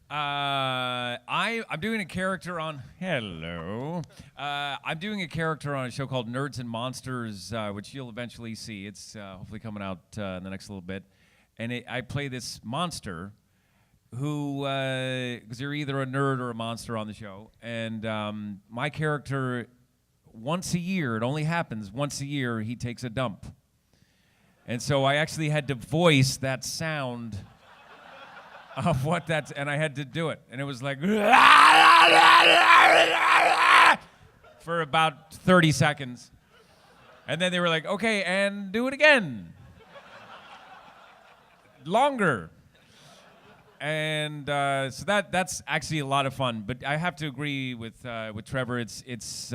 I'm doing a character on. Hello. I'm doing a character on a show called Nerds and Monsters, which you'll eventually see. It's hopefully coming out in the next little bit, and I play this monster who, because you're either a nerd or a monster on the show, and my character, once a year, it only happens once a year, he takes a dump. And so I actually had to voice that sound of what that's, and I had to do it. And it was like, for about 30 seconds. And then they were like, okay, and do it again. Longer. And so that's actually a lot of fun. But I have to agree with Trevor. It's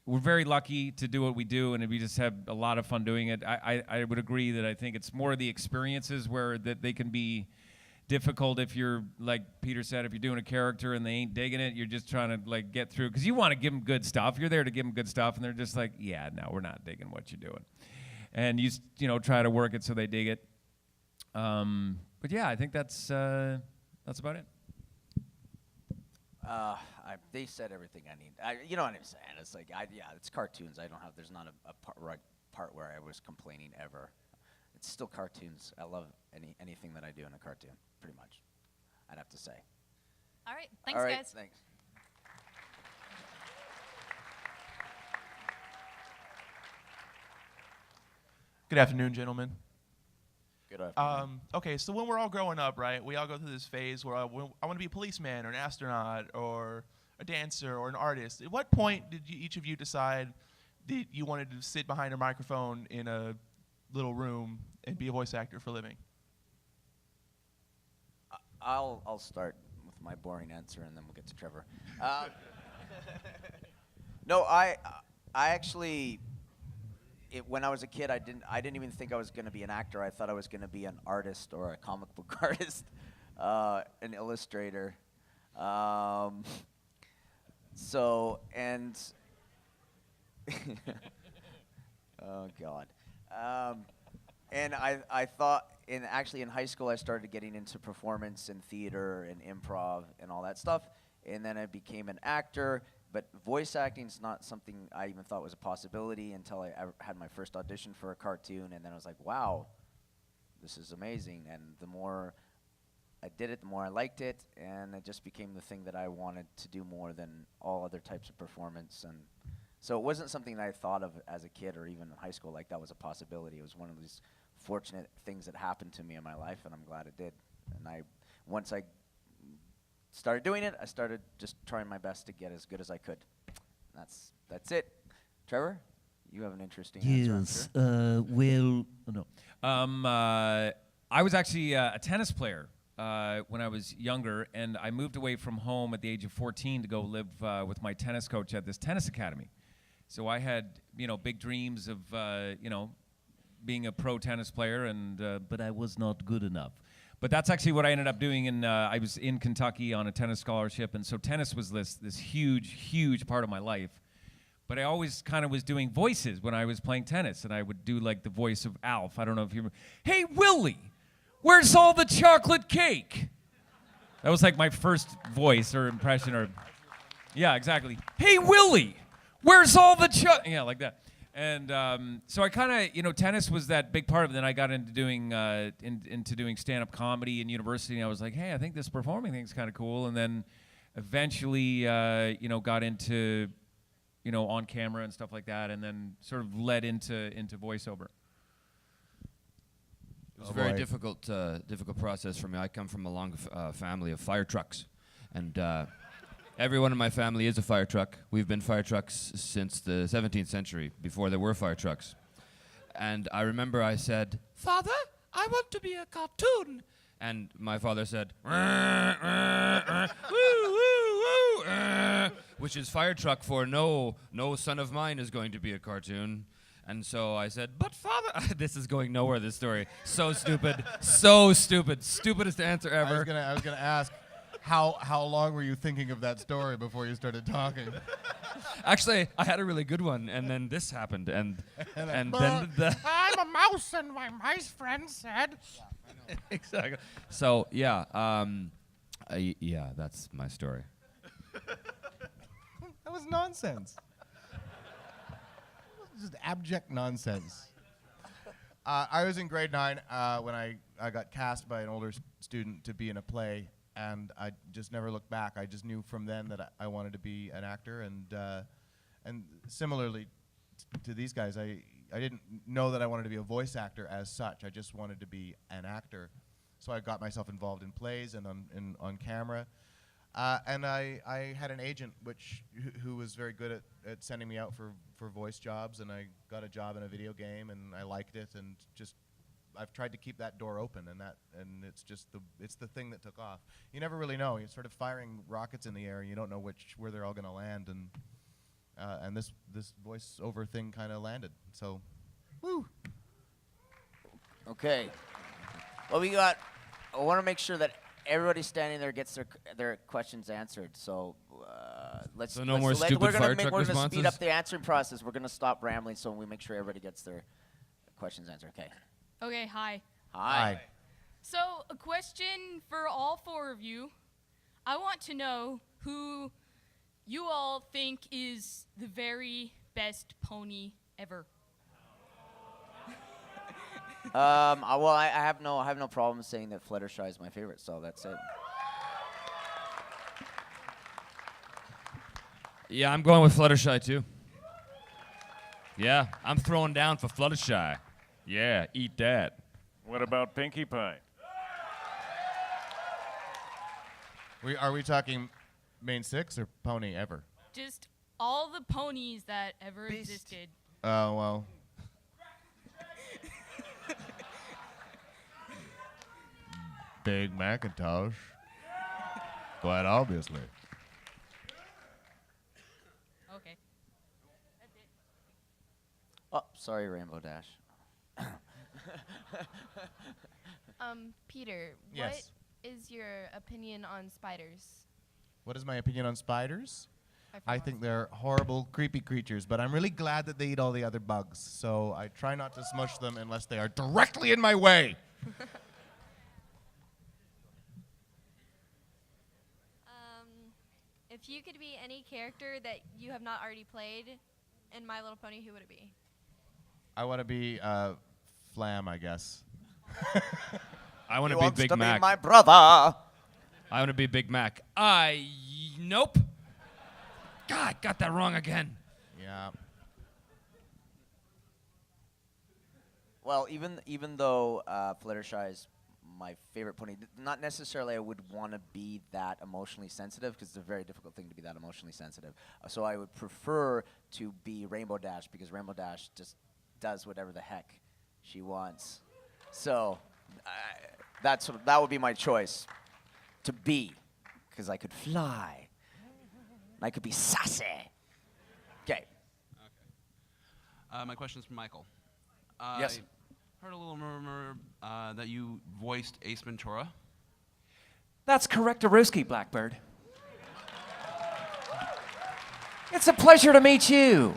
we're very lucky to do what we do, and we just have a lot of fun doing it. I would agree that I think it's more the experiences where that they can be difficult if you're, like Peter said, if you're doing a character and they ain't digging it, you're just trying to like get through, because you want to give them good stuff. You're there to give them good stuff, and they're just like, yeah, no, we're not digging what you're doing. And you try to work it so they dig it. But yeah, I think that's about it. They said everything I need. You know what I'm saying? It's like, it's cartoons. There's not a part where I was complaining ever. It's still cartoons. I love anything that I do in a cartoon, pretty much, I'd have to say. All right, thanks, All right, guys. Thanks. Good afternoon, gentlemen. Okay, so when we're all growing up, right, we all go through this phase where I want to be a policeman or an astronaut or a dancer or an artist. At what point did each of you decide that you wanted to sit behind a microphone in a little room and be a voice actor for a living? I'll start with my boring answer, and then we'll get to Trevor. No, I actually, when I was a kid, I didn't even think I was going to be an actor. I thought I was going to be an artist or a comic book artist, an illustrator. So, and oh God. And I thought, actually in high school, I started getting into performance and theater and improv and all that stuff. And then I became an actor. But voice acting is not something I even thought was a possibility until I had my first audition for a cartoon. And then I was like, wow, this is amazing. And the more I did it, the more I liked it. And it just became the thing that I wanted to do more than all other types of performance. And so it wasn't something that I thought of as a kid or even in high school like that was a possibility. It was one of these fortunate things that happened to me in my life, and I'm glad it did. And once I started doing it, I started just trying my best to get as good as I could. That's it. Trevor, you have an interesting answer, I'm sure. I was actually a tennis player when I was younger, and I moved away from home at the age of 14 to go live with my tennis coach at this tennis academy. So I had, big dreams of, being a pro tennis player, and but I was not good enough. But that's actually what I ended up doing. And I was in Kentucky on a tennis scholarship, and so tennis was this huge part of my life. But I always kind of was doing voices when I was playing tennis, and I would do like the voice of Alf. I don't know if you remember. Hey, Willie, where's all the chocolate cake? That was like my first voice or impression, or yeah, exactly. Hey, Willie, where's all the yeah, like that. And so I kind of, tennis was that big part of it. Then I got into doing doing stand-up comedy in university, and I was like, hey, I think this performing thing's kind of cool. And then eventually, got into, on camera and stuff like that, and then sort of led into voiceover. It was a very difficult process for me. I come from a long family of fire trucks, and everyone in my family is a fire truck. We've been fire trucks since the 17th century, before there were fire trucks. And I remember I said, "Father, I want to be a cartoon." And my father said, which is fire truck for no son of mine is going to be a cartoon. And so I said, "But father," this is going nowhere, this story. So stupid, so stupid. Stupidest answer ever. I was gonna ask, how long were you thinking of that story before you started talking? Actually, I had a really good one, and then this happened, and then I'm a mouse, and my mice friend said. Yeah, exactly. So yeah, yeah, that's my story. That was nonsense. Just abject nonsense. I was in grade 9 when I got cast by an older student to be in a play, and I just never looked back. I just knew from then that I wanted to be an actor, and similarly to these guys, I didn't know that I wanted to be a voice actor as such. I just wanted to be an actor. So I got myself involved in plays and on camera. And I had an agent who was very good at sending me out for voice jobs, and I got a job in a video game, and I liked it, and just I've tried to keep that door open, and it's just the thing that took off. You never really know. You're sort of firing rockets in the air, and you don't know where they're all going to land, and this voiceover thing kind of landed. So, woo. Okay. Well, I want to make sure that everybody standing there gets their questions answered. So let's. So no more stupid fire truck responses? We're going to speed up the answering process. We're going to stop rambling so we make sure everybody gets their questions answered. Okay. Okay, hi. Hi. So, a question for all four of you. I want to know who you all think is the very best pony ever. Well, I have no problem saying that Fluttershy is my favorite, so that's it. Yeah, I'm going with Fluttershy too. Yeah, I'm throwing down for Fluttershy. Yeah, eat that. What about Pinkie Pie? Are we talking main six or pony ever? Just all the ponies that ever existed. Oh, well. Big Macintosh. Quite obviously. Okay. Oh, sorry, Rainbow Dash. Peter, Yes. what is your opinion on spiders? What is my opinion on spiders? I I think they're horrible, creepy creatures, but I'm really glad that they eat all the other bugs, so I try not to smush them unless they are directly in my way. If you could be any character that you have not already played in My Little Pony, who would it be? I want to be Flam, I guess. I want He to be wants Big to be Mac. my brother. I want to be Big Mac. Nope. God, got that wrong again. Yeah. Well, even though Fluttershy is my favorite pony, not necessarily I would want to be that emotionally sensitive, because it's a very difficult thing to be that emotionally sensitive. So I would prefer to be Rainbow Dash, because Rainbow Dash just does whatever the heck she wants. So that would be my choice to be, because I could fly. And I could be sassy. Okay. My question is for Michael. Yes. I heard a little murmur that you voiced Ace Ventura. That's correct, Aruski, Blackbird. It's a pleasure to meet you.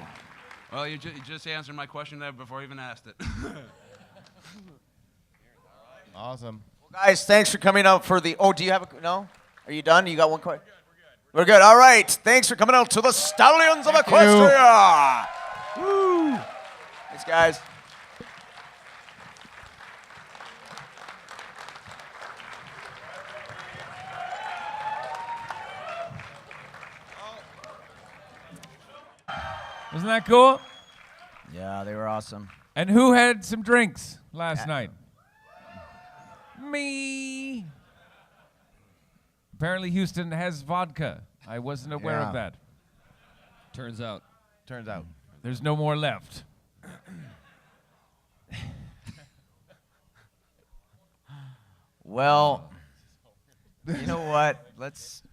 Well, you just answered my question there before I even asked it. Awesome. Well, guys, thanks for coming out for the... Oh, do you have a... No? Are you done? You got one question? We're good. All right. Thanks for coming out to the Stallions of Equestria. Woo. Thanks, guys. Wasn't that cool? Yeah, they were awesome. And who had some drinks last night? Me. Apparently Houston has vodka. I wasn't aware Yeah. of that. Turns out. There's no more left. Well, you know what? Let's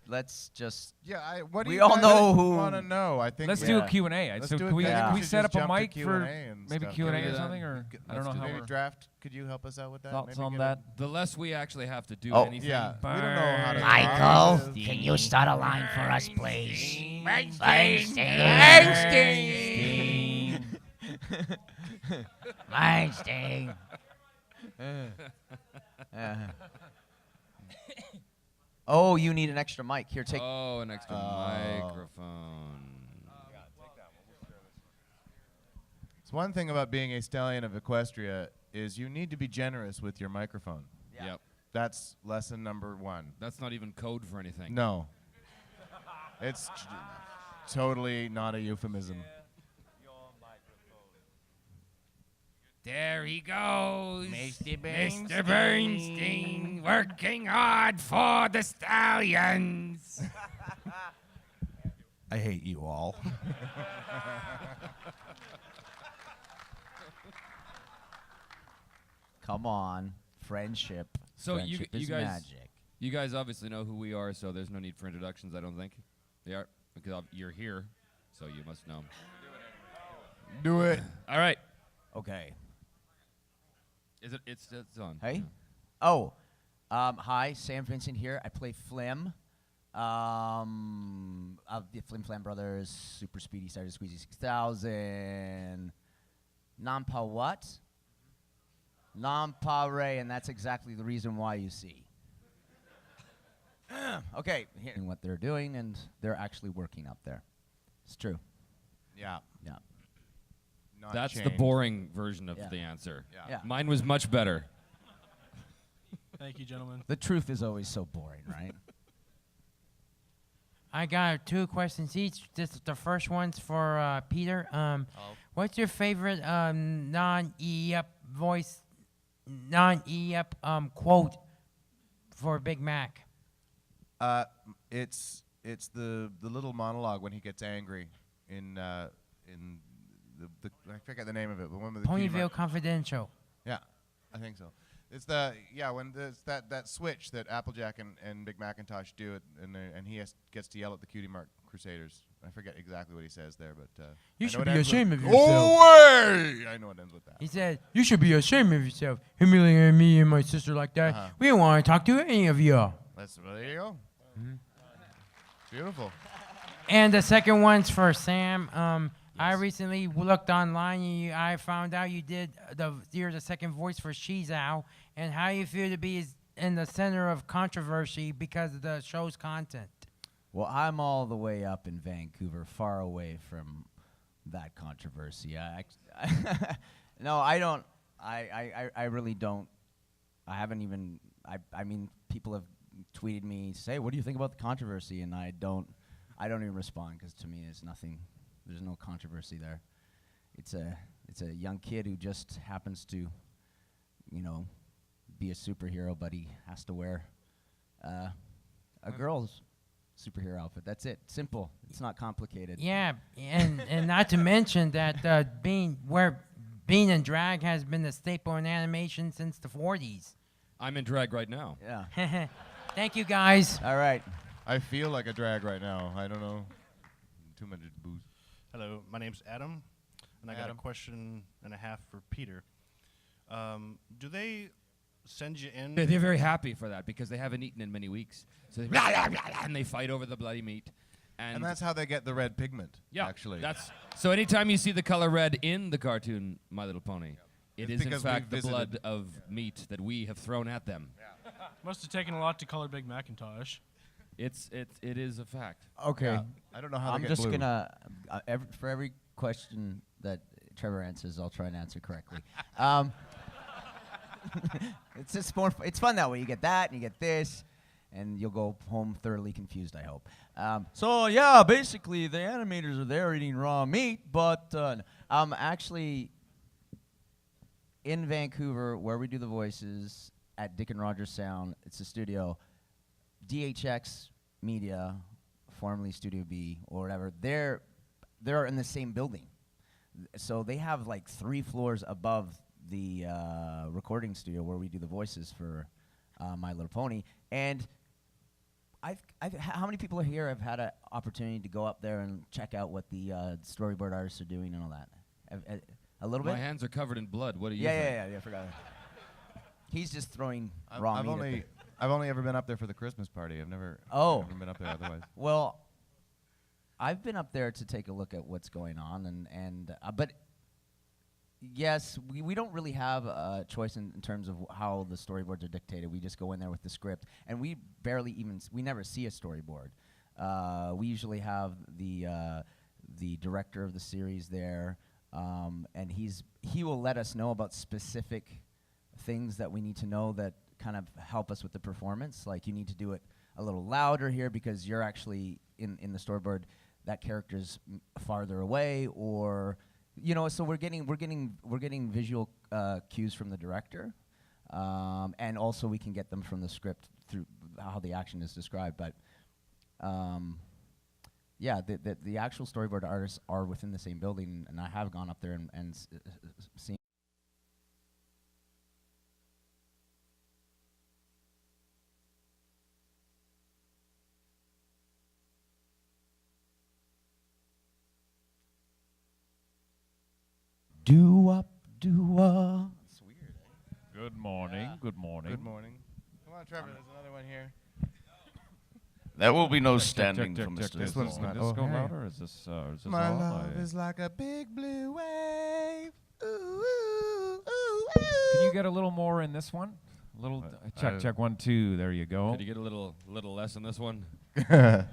just. Yeah, what do we you all guys know who. want to know? I think Let's do a Q&A. Let's So do can we, I think can we should set just up a jump to mic for Q&A and maybe stuff. Q&A Can we or do something? that? Or I don't know how maybe we're... draft. Could you help us out with that? Thoughts Maybe on get that? The less we actually have to do Oh. anything. Yeah, we don't know how to. Michael, talk. can you start a line for us, please? Weinstein. Weinstein. Oh, you need an extra mic. Here, take. Oh, an extra microphone. It's one thing about being a stallion of Equestria is you need to be generous with your microphone. Yep. That's lesson number 1. That's not even code for anything. No. It's totally not a euphemism. There he goes. Mr. Mr. Bernstein, working hard for the Stallions. I hate you all. Come on, friendship. So Friendship you is guys, magic. you guys obviously know who we are, so there's no need for introductions, I don't think. Yeah, because you're here, so you must know. Do it. All right. Okay. It's on. Hey. Oh. Hi, Sam Vincent here. I play Flim. Of the Flim Flam Brothers, Super Speedy, Starter Squeezy 6000. Nampa what? Nampa Ray, and that's exactly the reason why you see. Okay, hearing what they're doing, and they're actually working up there. It's true. Yeah. Yeah. Not That's the changed. boring version of Yeah. the answer. Yeah. Mine was much better. Thank you, gentlemen. The truth is always so boring, right? I got 2 questions each. The first one's for Peter. What's your favorite non-E-up voice non-E-up quote for Big Mac? It's the little monologue when he gets angry in the I forget the name of it, but one with the cutie Ponyville mark. Confidential. Yeah, I think so. It's when there's that switch that Applejack and Big Macintosh do it, and he gets to yell at the Cutie Mark Crusaders. I forget exactly what he says there, but You I know should it be ends ashamed with, of yourself. Go away! I know it ends with that. He said, "You should be ashamed of yourself, humiliating me and my sister like that. We don't want to talk to any of y'all." There you go. Beautiful. And the second one's for Sam. I recently looked online and I found out you're the second voice for Shizao, and how you feel to be in the center of controversy because of the show's content. Well, I'm all the way up in Vancouver, far away from that controversy. No, I don't. I really don't. I haven't even. I mean, people have tweeted me, say, "What do you think about the controversy?" And I don't even respond, because to me, it's nothing. There's no controversy there. It's a young kid who just happens to, be a superhero, but he has to wear a girl's superhero outfit. That's it. Simple. It's not complicated. Yeah, and not to mention that being in drag has been a staple in animation since the 40s. I'm in drag right now. Yeah. Thank you, guys. All right. I feel like a drag right now. I don't know. Too much booze. Hello, my name's Adam, and I got a question and a half for Peter. Do they send you in? They're very happy for that because they haven't eaten in many weeks. So they and they fight over the bloody meat. And that's how they get the red pigment. Yeah, actually. So anytime you see the color red in the cartoon My Little Pony, it It's is in because fact we the blood visited. of meat that we have thrown at them. Must have taken a lot to color Big Macintosh. It is a fact. Okay. Yeah. I don't know how they I'm get just blue. gonna for every question that Trevor answers, I'll try and answer correctly. It's just more. It's fun that way. You get that, and you get this, and you'll go home thoroughly confused, I hope. So yeah, basically the animators are there eating raw meat, but actually in Vancouver, where we do the voices at Dick and Rogers Sound, it's a studio. DHX Media, formerly Studio B or whatever, they're in the same building. So they have like 3 floors above the recording studio where we do the voices for My Little Pony. And how many people here have had an opportunity to go up there and check out what the storyboard artists are doing and all that? A little bit? My hands are covered in blood. What do you Yeah, think? I forgot. He's just throwing raw meat. I've only ever been up there for the Christmas party. I've never been up there otherwise. Well, I've been up there to take a look at what's going on, but yes, we don't really have a choice in terms of how the storyboards are dictated. We just go in there with the script, and we never see a storyboard. We usually have the director of the series there, and he will let us know about specific things that we need to know that kind of help us with the performance. Like, you need to do it a little louder here because you're actually in the storyboard, that character's farther away, or so we're getting visual cues from the director, and also we can get them from the script through how the action is described. But yeah, the actual storyboard artists are within the same building, and I have gone up there and seen. Do-up, do-up. It's weird, eh? Good morning. Good morning. Good morning. Come on, Trevor. There's another one here. There will be no Check, standing check, for check, Mr. This one's not. This go louder? Is this My on? love is like a big blue wave. Ooh, ooh, ooh, Can you get a little more in this one? A little. Check 1, 2. There you go. Could you get a little less in this one? Oh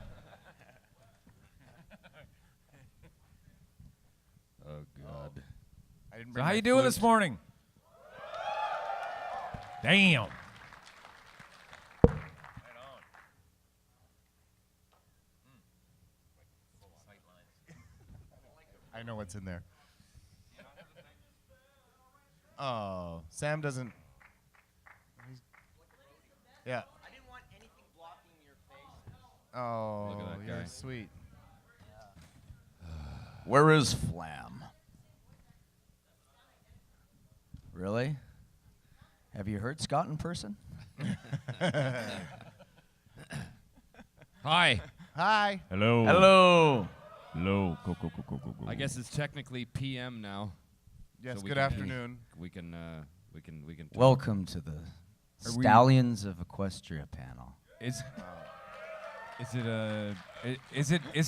God. So how you doing this morning? Damn. I know what's in there. Oh, Sam doesn't Yeah. I didn't want anything blocking your face. Oh, Look at that you're guy. sweet. Where is Flam? Really? Have you heard Scott in person? Hi. Hi. Hello. Hello. Hello. Go, go, go, go, go, go. I guess it's technically PM now. Yes, so we good can- afternoon. We can talk. Welcome to the Stallions of Equestria panel. Is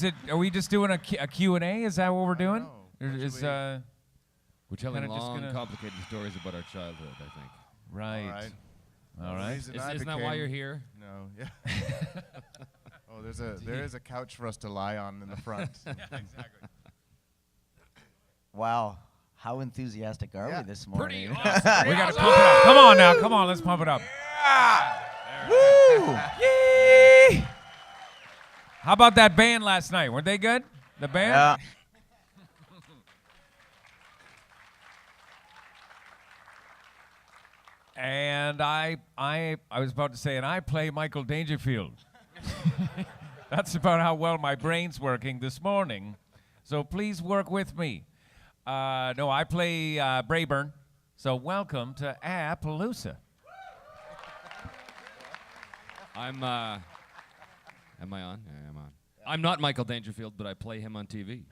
it are we just doing a Q&A? Is that what we're doing? Or is We're telling kinda just long, gonna- complicated stories about our childhood, I think. Right. All The right. reason Isn't I that why became- you're here? No. Yeah. Oh, there is a couch for us to lie on in the front. Exactly. Wow. How enthusiastic are we this morning? We got to pump it up. Come on now. Come on. Let's pump it up. Woo! Yay! How about that band last night? Weren't they good? The band? Yeah. And I was about to say, and I play Michael Dangerfield. That's about how well my brain's working this morning. So please work with me. No, I play Brayburn. So welcome to Appaloosa. Am I on? Yeah, I'm on. I'm not Michael Dangerfield, but I play him on TV.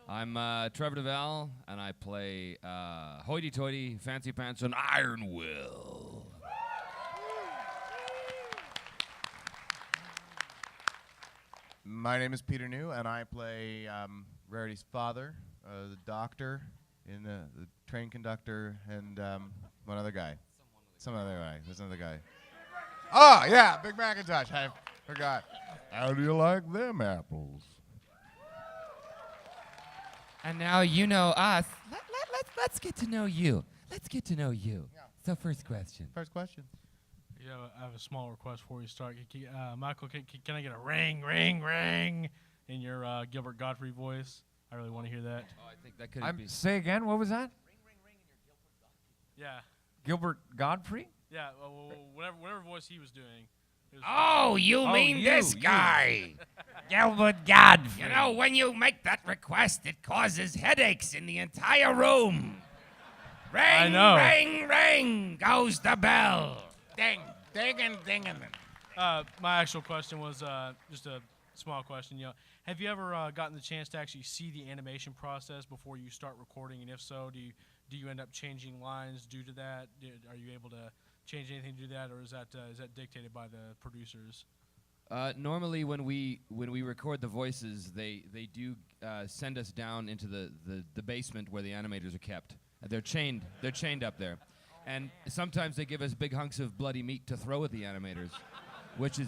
I'm Trevor DeVal, and I play hoity-toity, fancy pants, and Iron Will. My name is Peter New, and I play Rarity's father, the doctor, in the train conductor, and one other guy. Some other guy. There's another guy. Oh, yeah, Big Macintosh. I forgot. How do you like them apples? And now you know us. Let's get to know you. Let's get to know you. So first question. First question. Yeah, I have a small request before you start. Michael, can I get a ring, ring, ring in your Gilbert Godfrey voice? I really want to hear that. Oh, I think that could be. Say again, what was that? Yeah. Gilbert Godfrey? Yeah, whatever voice he was doing. Oh, you mean this guy? Gilbert Godfrey. You know, when you make that request, it causes headaches in the entire room. Ring, I know. ring, ring goes the bell. Ding, dingin', dingin'. My actual question was just a small question. You know, have you ever gotten the chance to actually see the animation process before you start recording? And if so, do you end up changing lines due to that? Are you able to change anything to do that, or is that dictated by the producers? Normally, when we record the voices, they do send us down into the basement where the animators are kept. They're chained up there, and sometimes they give us big hunks of bloody meat to throw at the animators, which is.